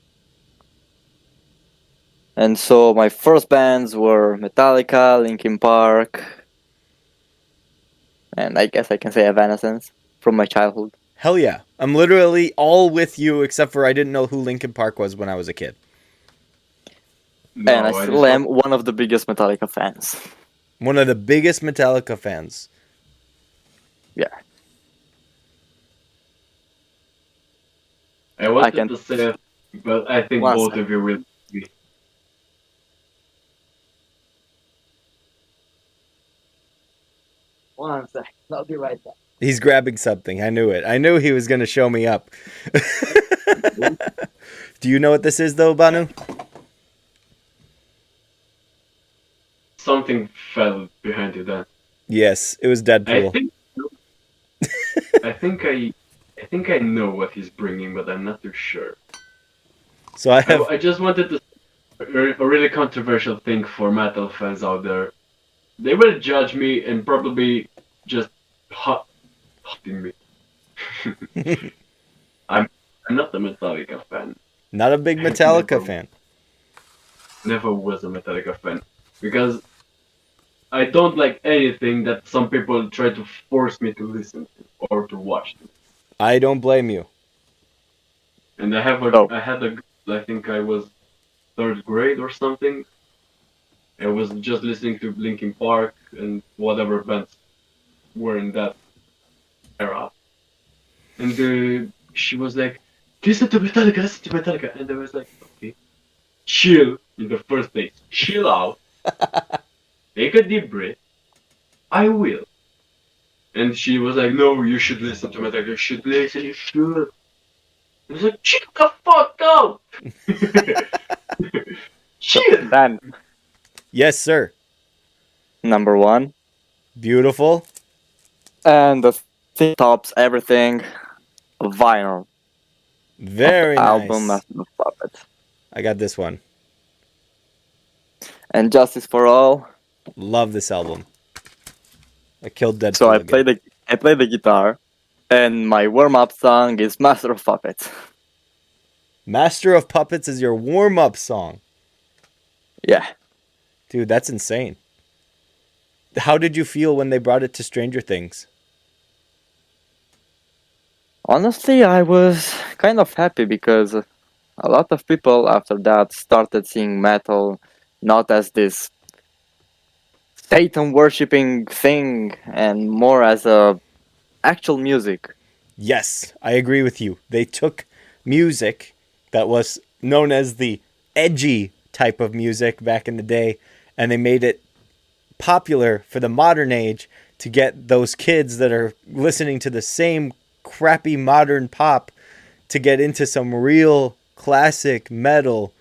And so my first bands were Metallica, Linkin Park, and I guess I can say Evanescence from my childhood.
Hell yeah. I'm literally all with you, except for I didn't know who Linkin Park was when I was a kid.
And I still am one of the biggest Metallica fans.
One of the biggest Metallica fans.
Yeah.
I wanted to say it, but I think both of you will be.
One sec. I'll be right back.
He's grabbing something. I knew it. I knew he was going to show me up. Do you know what this is, though, Banu?
Something fell behind you then.
Yes, it was Deadpool.
I think I know what he's bringing, but I'm not too sure.
So
I just wanted to a really controversial thing for metal fans out there. They will judge me and probably just hating me. I'm not a Metallica fan.
Not a big Metallica fan.
Never was a Metallica fan because I don't like anything that some people try to force me to listen to or to watch.
I don't blame you.
And I think I was third grade or something. I was just listening to Linkin Park and whatever bands were in that era. And she was like, listen to Metallica. And I was like, okay, chill in the first place. Chill out. Take a deep breath. I will. And she was like, no, you should listen to Metallica. You should listen, you should. I was like, chill the fuck out. Chill.
Dan.
Yes, sir.
Number one.
Beautiful.
And the thing tops everything. Vinyl.
Very
album
nice.
Master of Puppets.
I got this one.
And Justice for All.
Love this album. I killed Deadpool
So
again.
I play the guitar, and my warm up song is Master of Puppets.
Master of Puppets is your warm-up song.
Yeah.
Dude, that's insane. How did you feel when they brought it to Stranger Things?
Honestly, I was kind of happy because a lot of people after that started seeing metal not as this Satan worshipping thing and more as a actual music.
Yes, I agree with you. They took music that was known as the edgy type of music back in the day, and they made it popular for the modern age to get those kids that are listening to the same crappy modern pop to get into some real classic metal.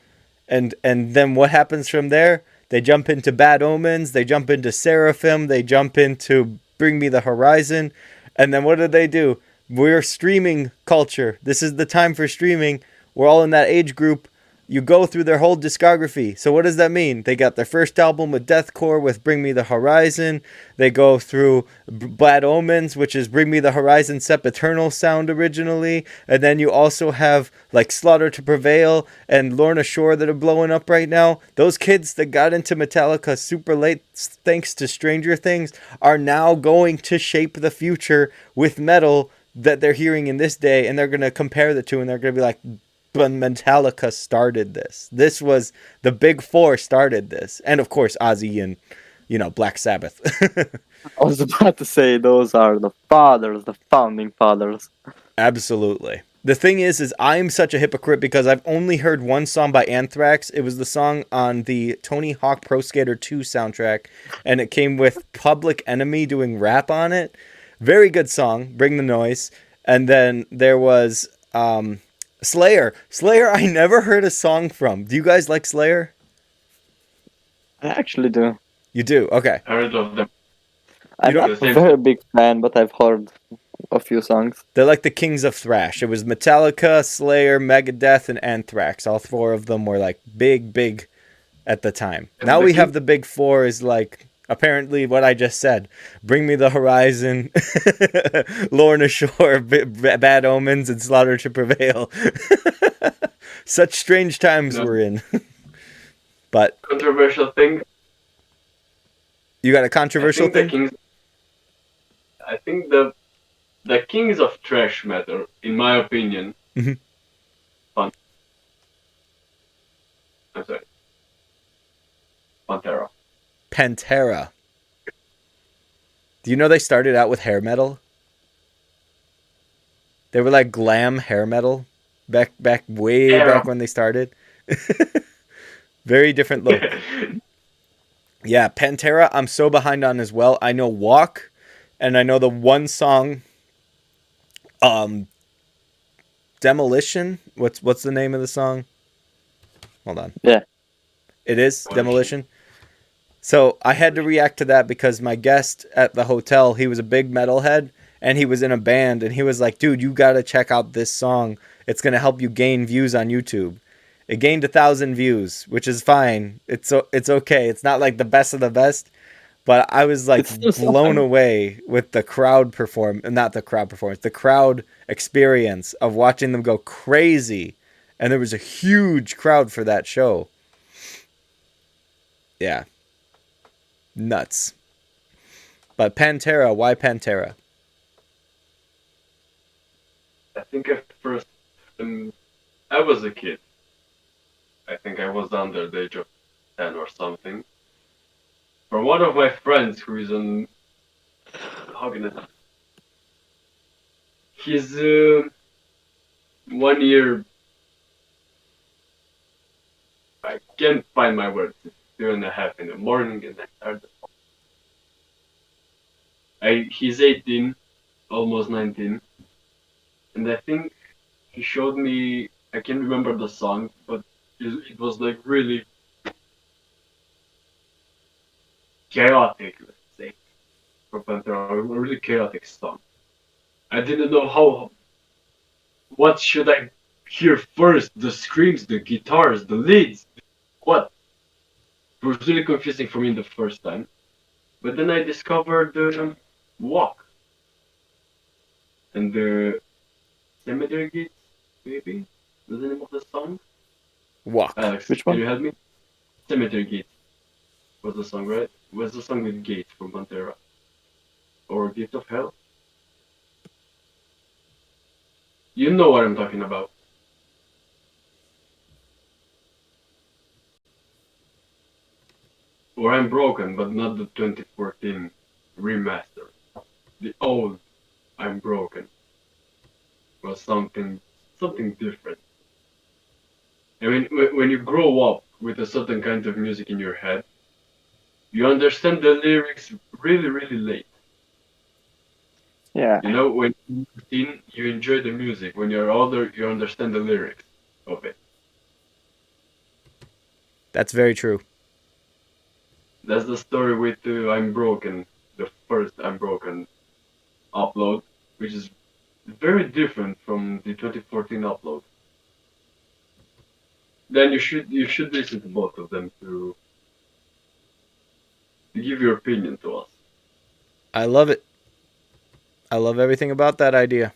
And then what happens from there? They jump into Bad Omens, they jump into Seraphim, they jump into Bring Me the Horizon, and then what do? We're streaming culture. This is the time for streaming. We're all in that age group. You go through their whole discography. So what does that mean? They got their first album with deathcore with Bring Me the Horizon. They go through Bad Omens, which is Bring Me the Horizon Sempiternal sound originally. And then you also have like Slaughter to Prevail and Lorna Shore that are blowing up right now. Those kids that got into Metallica super late thanks to Stranger Things are now going to shape the future with metal that they're hearing in this day. And they're going to compare the two and they're going to be like, but Metallica started this. This was the big four started this. And of course, Ozzy and, Black Sabbath.
I was about to say those are the fathers, the founding fathers.
Absolutely. The thing is I'm such a hypocrite because I've only heard one song by Anthrax. It was the song on the Tony Hawk Pro Skater 2 soundtrack, and it came with Public Enemy doing rap on it. Very good song, Bring the Noise. And then there was Slayer. Slayer, I never heard a song from. Do you guys like Slayer?
I actually do.
You do? Okay.
Heard of them.
I'm not a very big fan, but I've heard a few songs.
They're like the kings of thrash. It was Metallica, Slayer, Megadeth, and Anthrax. All four of them were like big at the time. Now we have the big four is like apparently what I just said. Bring Me the Horizon, Lorna Shore, Bad Omens, and Slaughter to Prevail. Such strange times we're in. But
Controversial thing.
You got a controversial thing?
I think the kings of thrash metal, in my opinion.
Mhm.
I'm sorry. Pantera.
Pantera. Do you know they started out with hair metal? They were like glam hair metal back back when they started. Very different look. Yeah, Pantera, I'm so behind on as well. I know Walk, and I know the one song, Demolition. What's the name of the song? Hold on.
Yeah.
It is Demolition. So I had to react to that because my guest at the hotel, he was a big metalhead, and he was in a band, and he was like, dude, you got to check out this song. It's going to help you gain views on YouTube. It gained 1,000 views, which is fine. It's okay. It's not like the best of the best, but I was like blown away with the crowd the crowd experience of watching them go crazy. And there was a huge crowd for that show. Yeah. Nuts. But Pantera, why Pantera?
I think at first, I was a kid. I think I was under the age of 10 or something. From one of my friends who is on... How can I... He's 1 year... I can't find my words. It's 2:30 in the morning and I started... He's 18, almost 19. And I think he showed me... I can't remember the song, but it was like really chaotic, let's say, for Pantera, a really chaotic song. I didn't know what should I hear first the screams, the guitars, the leads. What? It was really confusing for me the first time. But then I discovered the walk and the cemetery gates, maybe? Was the name of the song?
Walk.
Alex,
Which
can
one?
you help me? Cemetery Gates was the song, right? Was the song with Gates from Pantera? Or Gift of Hell? You know what I'm talking about. Or I'm Broken, but not the 2014 remaster. The old I'm Broken was something different. I mean, when you grow up with a certain kind of music in your head, you understand the lyrics really, really late.
Yeah.
You know, when you're 15, you enjoy the music. When you're older, you understand the lyrics of it.
That's very true.
That's the story with I'm Broken, the first I'm Broken upload, which is very different from the 2014 upload. Then you should listen to both of them to give your opinion to us.
I love it. I love everything about that idea.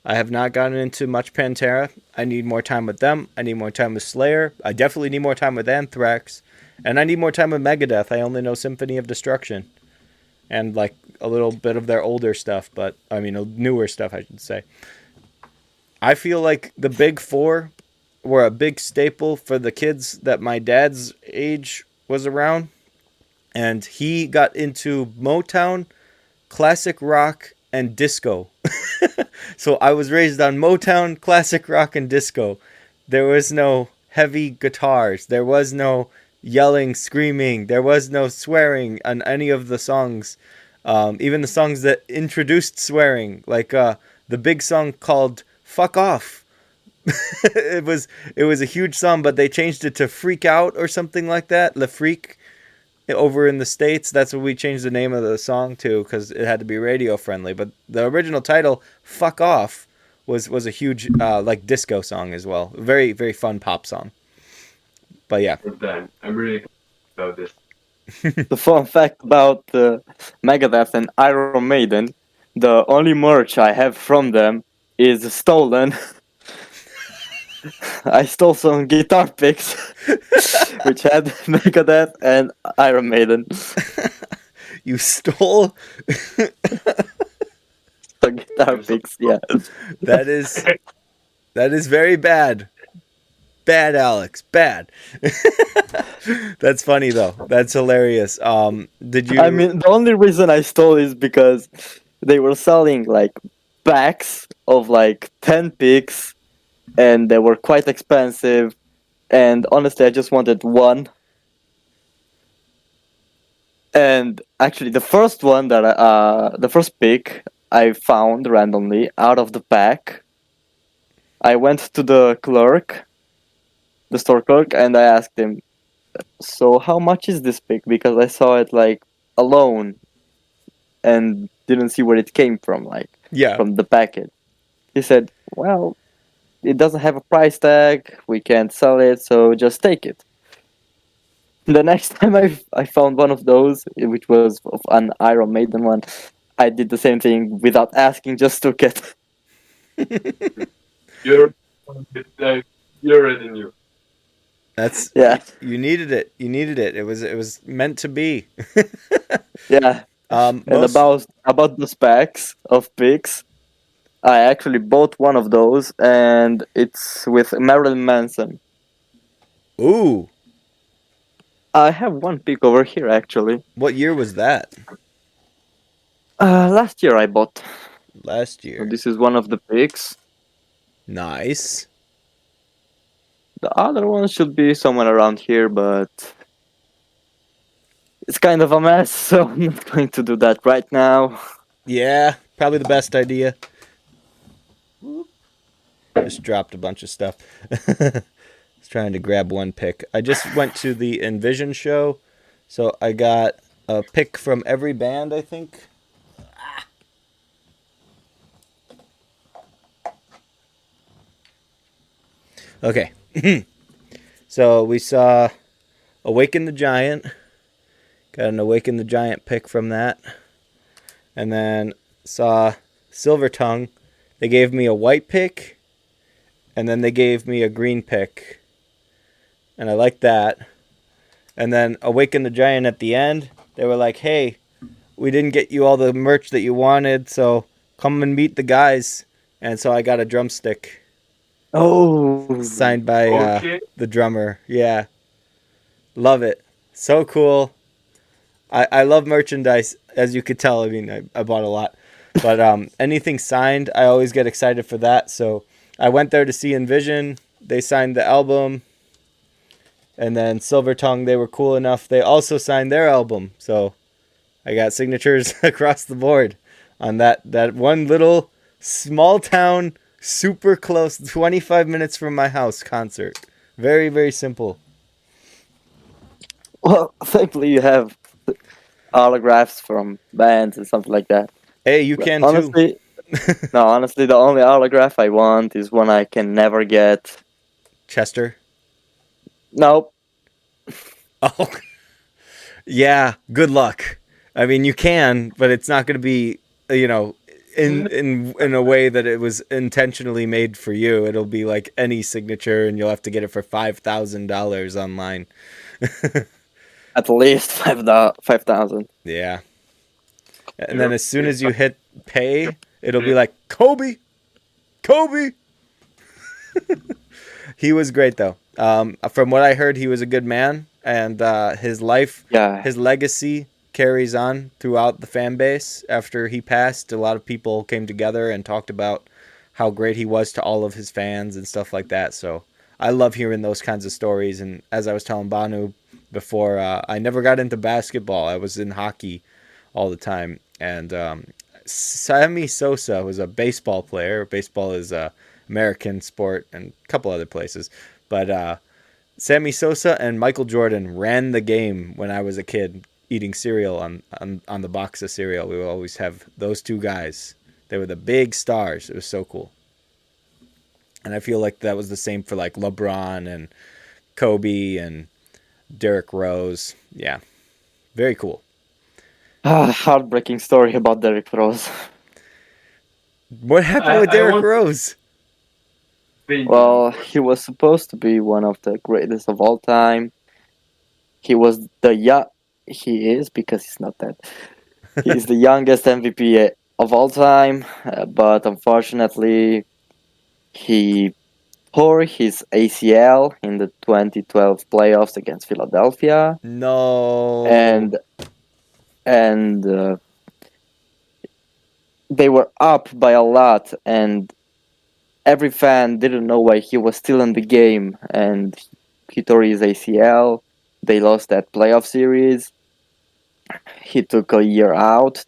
I have not gotten into much Pantera. I need more time with them. I need more time with Slayer. I definitely need more time with Anthrax. And I need more time with Megadeth. I only know Symphony of Destruction. And like a little bit of their older stuff, but I mean newer stuff, I should say. I feel like the big four were a big staple for the kids that my dad's age was around. And he got into Motown, classic rock, and disco. So I was raised on Motown, classic rock, and disco. There was no heavy guitars. There was no yelling, screaming. There was no swearing on any of the songs. Even the songs that introduced swearing, like the big song called "Fuck Off." it was a huge song, but they changed it to "Freak Out" or something like that. Le Freak. Over in the States, that's what we changed the name of the song to because it had to be radio friendly. But the original title, "Fuck Off," was a huge like disco song as well. Very, very fun pop song. But yeah.
For Dan, I'm really about this.
The fun fact about Megadeth and Iron Maiden, the only merch I have from them is stolen. I stole some guitar picks, which had Megadeth and Iron Maiden.
You stole
The guitar picks, yeah.
that is very bad. Bad, Alex. Bad. That's funny though. That's hilarious. Did you
I mean, the only reason I stole is because they were selling like packs of like 10 picks, and they were quite expensive. And honestly, I just wanted one. And actually, the first one the first pick I found randomly out of the pack. I went to the store clerk, and I asked him, "So how much is this pick?" Because I saw it like alone and didn't see where it came from, like
Yeah.
from the packet. He said, "Well, it doesn't have a price tag. We can't sell it, so just take it." The next time I found one of those, which was of an Iron Maiden one, I did the same thing without asking, just took it.
You're you already knew.
That's
Yeah,
you needed it. You needed it. It was meant to be.
yeah. And
Most
about the specs of picks, I actually bought one of those, and it's with Marilyn Manson.
Ooh,
I have one pick over here actually.
what year was that?
Last year I bought.
Last
So
year.
this is one of the picks.
Nice.
The other one should be somewhere around here, but it's kind of a mess, so I'm not going to do that right now.
Yeah, probably the best idea. Just dropped a bunch of stuff. Was trying to grab one pick. I just went to the Envision show, so I got a pick from every band, I think. Okay. So we saw Awaken the Giant. Got an Awaken the Giant pick from that. And then saw Silver Tongue. They gave me a white pick. And then they gave me a green pick. And I liked that. And then Awaken the Giant at the end. They were like, hey, we didn't get you all the merch that you wanted, so come and meet the guys. And so I got a drumstick.
Oh,
Signed by
Okay.
the drummer. Yeah. Love it. So cool. I love merchandise, as you could tell. I mean, I bought a lot. But anything signed, I always get excited for that. So I went there to see Envision. They signed the album. And then Silver Tongue, they were cool enough. They also signed their album. So I got signatures across the board on that one little small town, super close, 25 minutes from my house concert. Very, very simple.
well, thankfully you have autographs from bands and something like that.
Hey, you
But
can too.
honestly, no, honestly, the only autograph I want is one I can never get.
Chester.
Nope.
Oh, yeah. Good luck. I mean, you can, but it's not going to be, in a way that it was intentionally made for you. It'll be like any signature, and you'll have to get it for $5,000 online.
At least 5,000.
Yeah. And then as soon as you hit pay, it'll be like, Kobe. He was great, though. From what I heard, he was a good man, and his legacy carries on throughout the fan base. After he passed, a lot of people came together and talked about how great he was to all of his fans and stuff like that. So I love hearing those kinds of stories. And as I was telling Banu before, I never got into basketball. I was in hockey all the time. And Sammy Sosa was a baseball player. Baseball is a American sport and a couple other places. But Sammy Sosa and Michael Jordan ran the game when I was a kid, eating cereal on the box of cereal. We would always have those two guys. They were the big stars. It was so cool. And I feel like that was the same for like LeBron and Kobe and Derrick Rose. Yeah. Very cool.
Heartbreaking story about Derrick Rose.
What happened with Derrick Rose?
Well, he was supposed to be one of the greatest of all time. He was he is, because he's not dead. He's the youngest MVP of all time, but unfortunately, he tore his ACL in the 2012 playoffs against Philadelphia.
No.
And they were up by a lot, and every fan didn't know why he was still in the game, and he tore his ACL. They lost that playoff series. He took a year out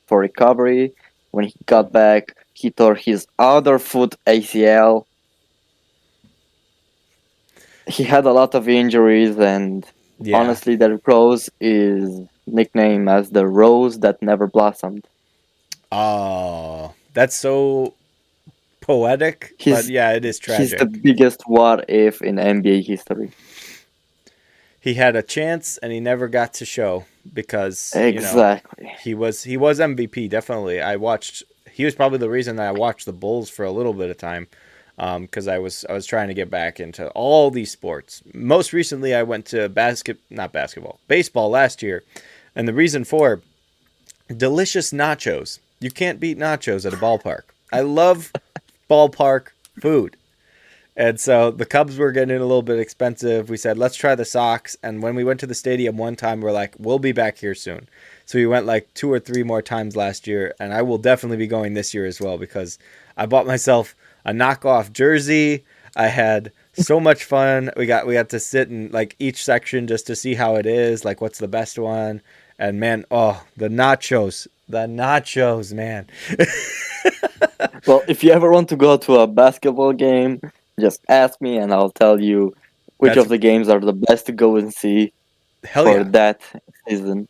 for recovery. When he got back, he tore his other foot ACL. He had a lot of injuries, and honestly, Derrick Rose is nicknamed as the rose that never blossomed.
Oh, that's so poetic, but yeah, it is tragic.
He's the biggest what if in NBA history.
He had a chance and he never got to show because
exactly
he was MVP definitely. He was probably the reason that I watched the Bulls for a little bit of time because I was trying to get back into all these sports. Most recently, I went to baseball last year, and the reason for delicious nachos. You can't beat nachos at a ballpark. I love ballpark food. And so the Cubs were getting a little bit expensive. We said, let's try the Sox. And when we went to the stadium one time, we're like, we'll be back here soon. So we went like 2 or 3 more times last year. And I will definitely be going this year as well because I bought myself a knockoff jersey. I had so much fun. We got to sit in like each section just to see how it is, like what's the best one. And man, the nachos, man.
Well, if you ever want to go to a basketball game, just ask me and I'll tell you which of the games are the best to go and see that season.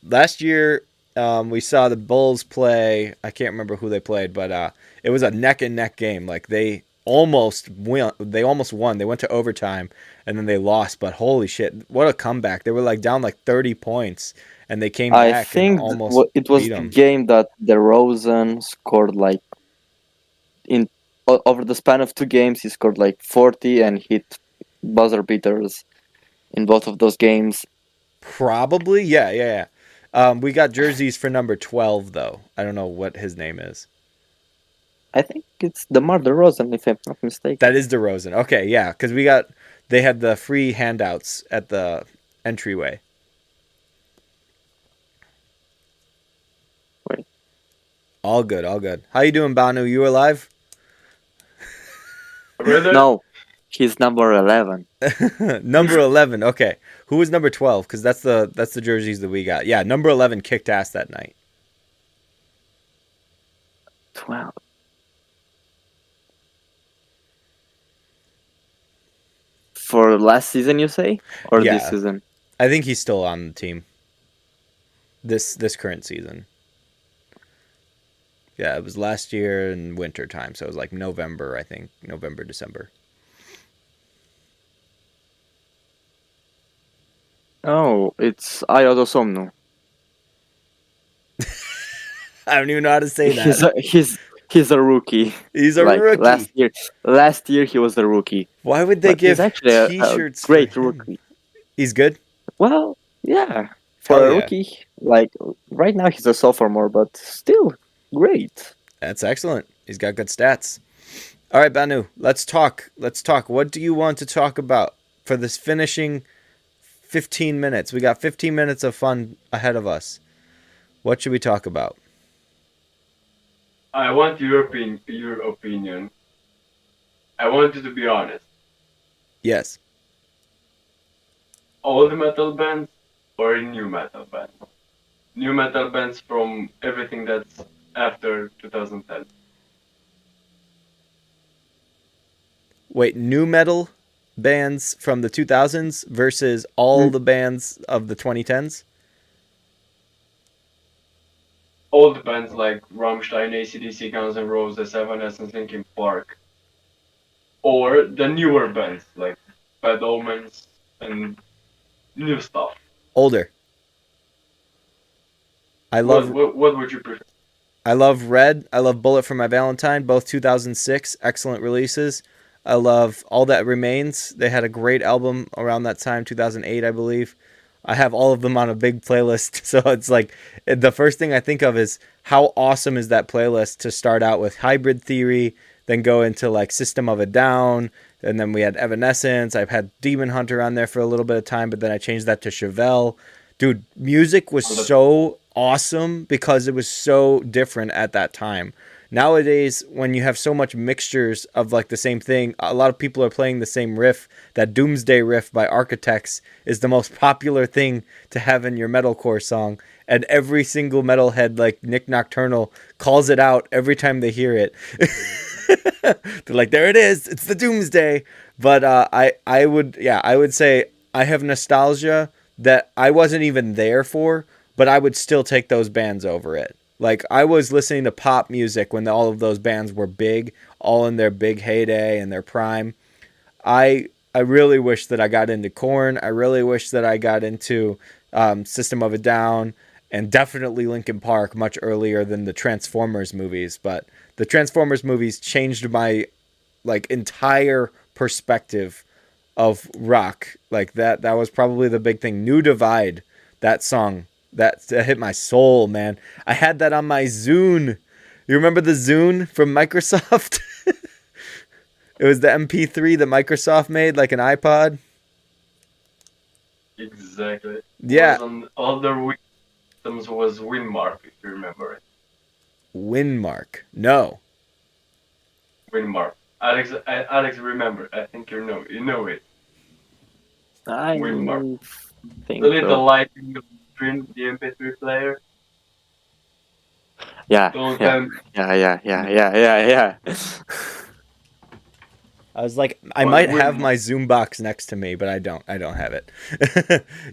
Last year, we saw the Bulls play. I can't remember who they played, but it was a neck and neck game. Like they almost won. They almost won. They went to overtime and then they lost. But holy shit, what a comeback! They were like down like 30 points and they came
I
back and
think
almost
it was
beat
the
them.
game that DeRozan scored like in over the span of 2 games. He scored like 40 and hit buzzer beaters in both of those games.
Probably, yeah. We got jerseys for number 12 though. I don't know what his name is.
I think it's DeMar DeRozan, if I'm not mistaken.
That is DeRozan. Okay, yeah, because they had the free handouts at the entryway.
Wait.
All good, all good. How you doing, Banu? You alive?
No, he's number 11.
Number 11. Okay, who was number 12? Because that's the jerseys that we got. Yeah, number 11 kicked ass that night.
12. For last season, you say, or
Yeah.
this season?
I think he's still on the team. This current season. Yeah, it was last year in winter time, so it was like November, I think. November, December.
Oh, it's Ayodo Somnu.
I don't even know how to say that.
He's a rookie.
He's a
Like,
rookie.
Last year he was a rookie.
Why would they
But
give
he's actually a
t-shirts
great
for him?
rookie.
He's good?
Well, yeah. For
Hell
a
yeah.
rookie, like right now he's a sophomore, but still great.
That's excellent. He's got good stats. All right, Banu, let's talk. What do you want to talk about for this finishing 15 minutes? We got 15 minutes of fun ahead of us. What should we talk about?
I want your opinion. I want you to be honest.
Yes.
Old metal bands or new metal bands? New metal bands from everything that's after 2010.
Wait, new metal bands from the 2000s versus all the bands of the 2010s?
Old bands like Rammstein, AC/DC, Guns N' Roses, Evanescence, Linkin Park. Or the newer bands like Bad Omens and new stuff.
Older. I love
What would you prefer?
I love Red. I love Bullet for My Valentine, both 2006, excellent releases. I love All That Remains. They had a great album around that time, 2008, I believe. I have all of them on a big playlist. So it's like the first thing I think of is how awesome is that playlist to start out with Hybrid Theory, then go into like System of a Down, and then we had Evanescence. I've had Demon Hunter on there for a little bit of time, but then I changed that to Chevelle. Dude, music was so awesome because it was so different at that time. Nowadays, when you have so much mixtures of like the same thing, a lot of people are playing the same riff. That Doomsday riff by Architects is the most popular thing to have in your metalcore song. And every single metalhead like Nick Nocturnal calls it out every time they hear it. They're like, there it is. It's the Doomsday. But I would say I have nostalgia that I wasn't even there for, but I would still take those bands over it. Like, I was listening to pop music when all of those bands were big, all in their big heyday and their prime. I really wish that I got into Korn. I really wish that I got into System of a Down, and definitely Linkin Park much earlier than the Transformers movies. But the Transformers movies changed my like entire perspective of rock. Like that was probably the big thing. New Divide, that song. That hit my soul, man. I had that on my Zune. You remember the Zune from Microsoft? It was the MP3 that Microsoft made, like an iPod.
Exactly.
Yeah.
Was on other systems was Winmark, if you remember it.
Winmark. No.
Winmark. Alex, remember. I think you know it.
I
Winmark.
think
The little
so.
light in the screen, the MP3 player.
Yeah,
Don't
yeah, yeah.
I was like, I
Well,
might
Winmark.
have my Zune box next to me, but I don't have it.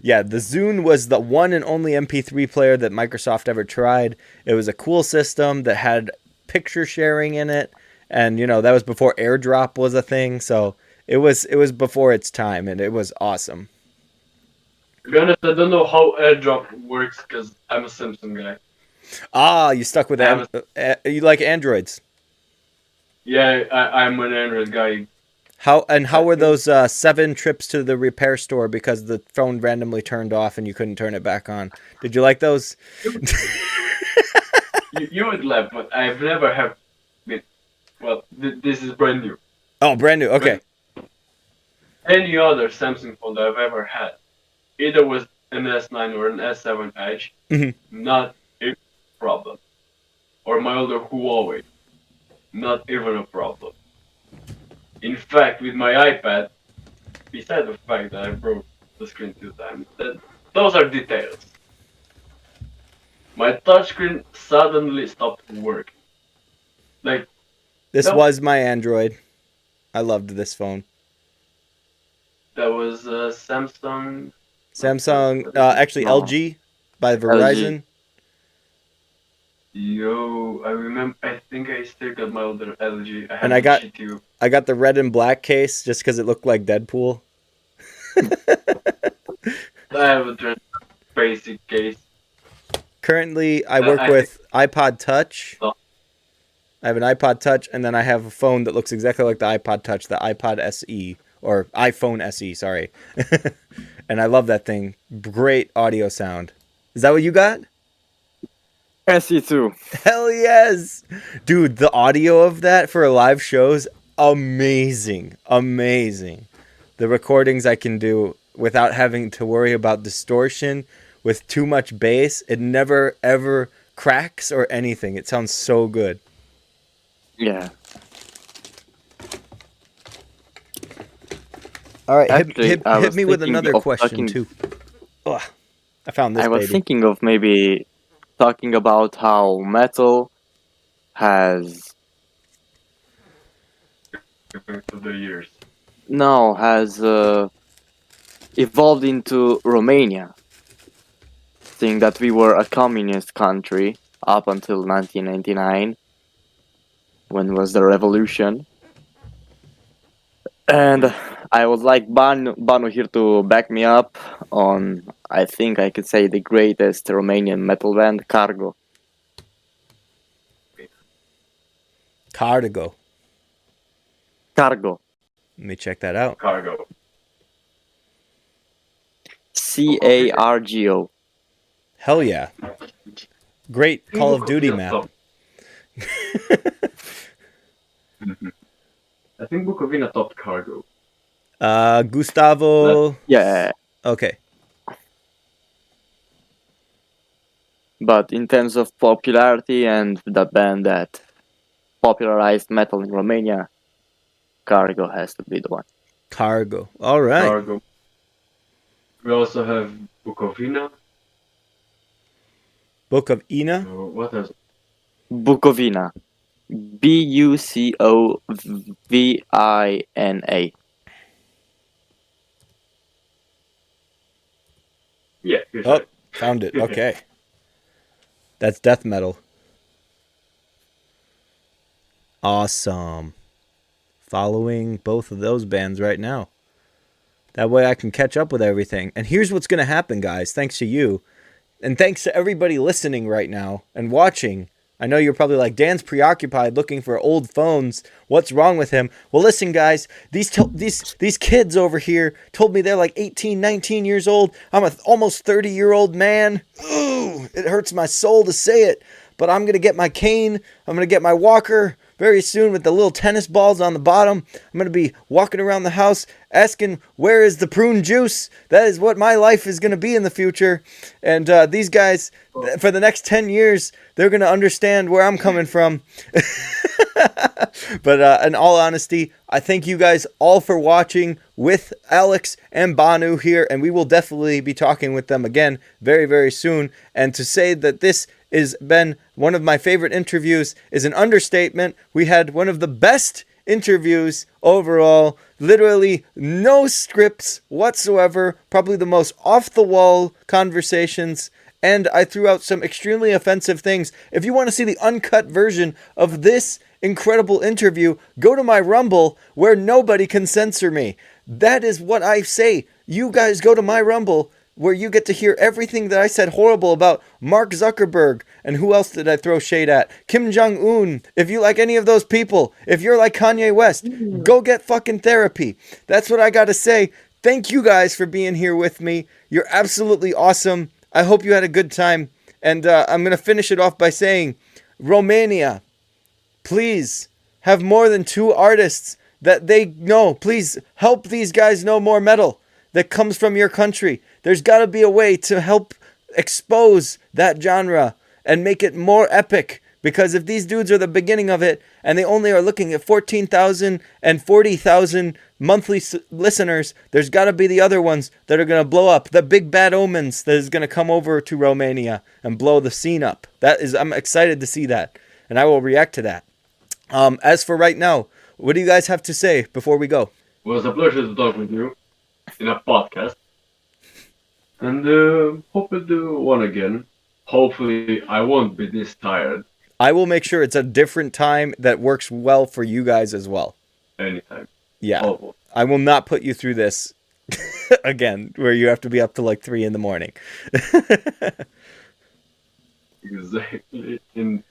Yeah, the Zune was the one and only MP3 player that Microsoft ever tried. It was a cool system that had picture sharing in it, and that was before AirDrop was a thing. So it was before its time, and it was awesome.
To be honest, I don't know how AirDrop works because I'm a Samsung guy.
Ah, you stuck with you like Androids.
Yeah, I'm an Android guy.
How were those 7 trips to the repair store because the phone randomly turned off and you couldn't turn it back on? Did you like those?
You would laugh, but I've never have been. Well, this is brand new.
Oh, brand new. Okay.
Any other Samsung phone that I've ever had, either was an S9 or an S7 Edge, not a problem. Or my older Huawei, not even a problem. In fact, with my iPad, besides the fact that I broke the screen 2 times, those are details. My touchscreen suddenly stopped working. Like,
this was my Android. I loved this phone.
That was Samsung.
Actually LG by Verizon.
Yo, I remember. I think I still got my older LG.
I got the red and black case just because it looked like Deadpool.
I have a basic case.
Currently, I work with iPod Touch.
Oh.
I have an iPod Touch, and then I have a phone that looks exactly like the iPod Touch, the iPod SE, or iPhone SE, sorry. And I love that thing. Great audio sound. Is that what you got?
SE2.
Hell yes! Dude, the audio of that for a live show's amazing. Amazing. The recordings I can do without having to worry about distortion, with too much bass, it never ever cracks or anything. It sounds so good.
Yeah.
All right,
Actually,
hit me with another
of
question too. Ugh, I found this.
I was
baby.
thinking of maybe talking about how metal has
To the years.
has evolved into Romania, seeing that we were a communist country up until 1999, when was the revolution. And I would like Banu here to back me up on, I think I could say, the greatest Romanian metal band, Cargo.
Cargo.
Cargo.
Let me check that out.
Cargo.
Cargo.
Hell yeah. Great Call of Duty map.
I think Bukovina topped Cargo.
Gustavo.
Yeah.
Okay.
But in terms of popularity and the band that popularized metal in Romania, Cargo has to be the one.
Cargo. All right.
Cargo. We also have Bukovina.
Book of Ina.
What else?
Bukovina. Bucovina.
Yeah. Here's
Oh,
right.
found it. Okay. That's death metal. Awesome. Following both of those bands right now. That way I can catch up with everything. And here's what's going to happen, guys, thanks to you. And thanks to everybody listening right now and watching. I know you're probably like, Dan's preoccupied looking for old phones. What's wrong with him? Well, listen, guys, these kids over here told me they're like 18, 19 years old. I'm an almost 30-year-old man. Ooh, it hurts my soul to say it. But I'm going to get my cane. I'm going to get my walker very soon with the little tennis balls on the bottom. I'm going to be walking around the house asking, where is the prune juice? That is what my life is going to be in the future. And these guys, for the next 10 years, they're going to understand where I'm coming from. But in all honesty, I thank you guys all for watching with Alex and Banu here. And we will definitely be talking with them again very, very soon. And to say that this has been one of my favorite interviews is an understatement. We had one of the best interviews overall. Literally no scripts whatsoever. Probably the most off-the-wall conversations and I threw out some extremely offensive things. If you want to see the uncut version of this incredible interview, go to my Rumble where nobody can censor me. That is what I say. You guys go to my Rumble where you get to hear everything that I said horrible about Mark Zuckerberg. And who else did I throw shade at? Kim Jong-un. If you like any of those people, if you're like Kanye West, go get fucking therapy. That's what I gotta say. Thank you guys for being here with me. You're absolutely awesome. I hope you had a good time. And I'm gonna finish it off by saying, Romania, please have more than 2 artists that they know. Please help these guys know more metal that comes from your country. There's got to be a way to help expose that genre and make it more epic. Because if these dudes are the beginning of it and they only are looking at 14,000 and 40,000 monthly listeners, there's got to be the other ones that are going to blow up. The big bad omens that is going to come over to Romania and blow the scene up. I'm excited to see that. And I will react to that. As for right now, what do you guys have to say before we go?
It was a pleasure to talk with you in a podcast. And hope we'll do one again. Hopefully, I won't be this tired.
I will make sure it's a different time that works well for you guys as well.
Anytime.
Yeah.
Almost.
I will not put you through this again, where you have to be up to like 3 a.m.
Exactly.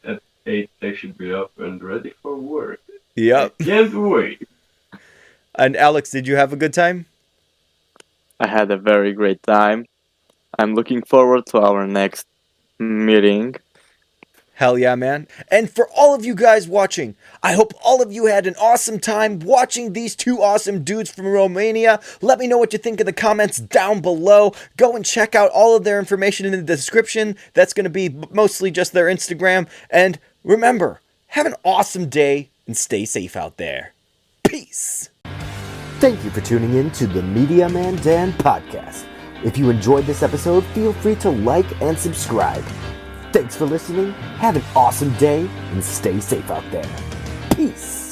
At 8, I should be up and ready for work.
Yep.
I can't wait.
And Alex, did you have a good time?
I had a very great time. I'm looking forward to our next meeting.
Hell yeah, man. And for all of you guys watching, I hope all of you had an awesome time watching these 2 awesome dudes from Romania. Let me know what you think in the comments down below. Go and check out all of their information in the description. That's going to be mostly just their Instagram. And remember, have an awesome day and stay safe out there. Peace. Thank you for tuning in to the Media Man Dan podcast. If you enjoyed this episode, feel free to like and subscribe. Thanks for listening, have an awesome day, and stay safe out there. Peace.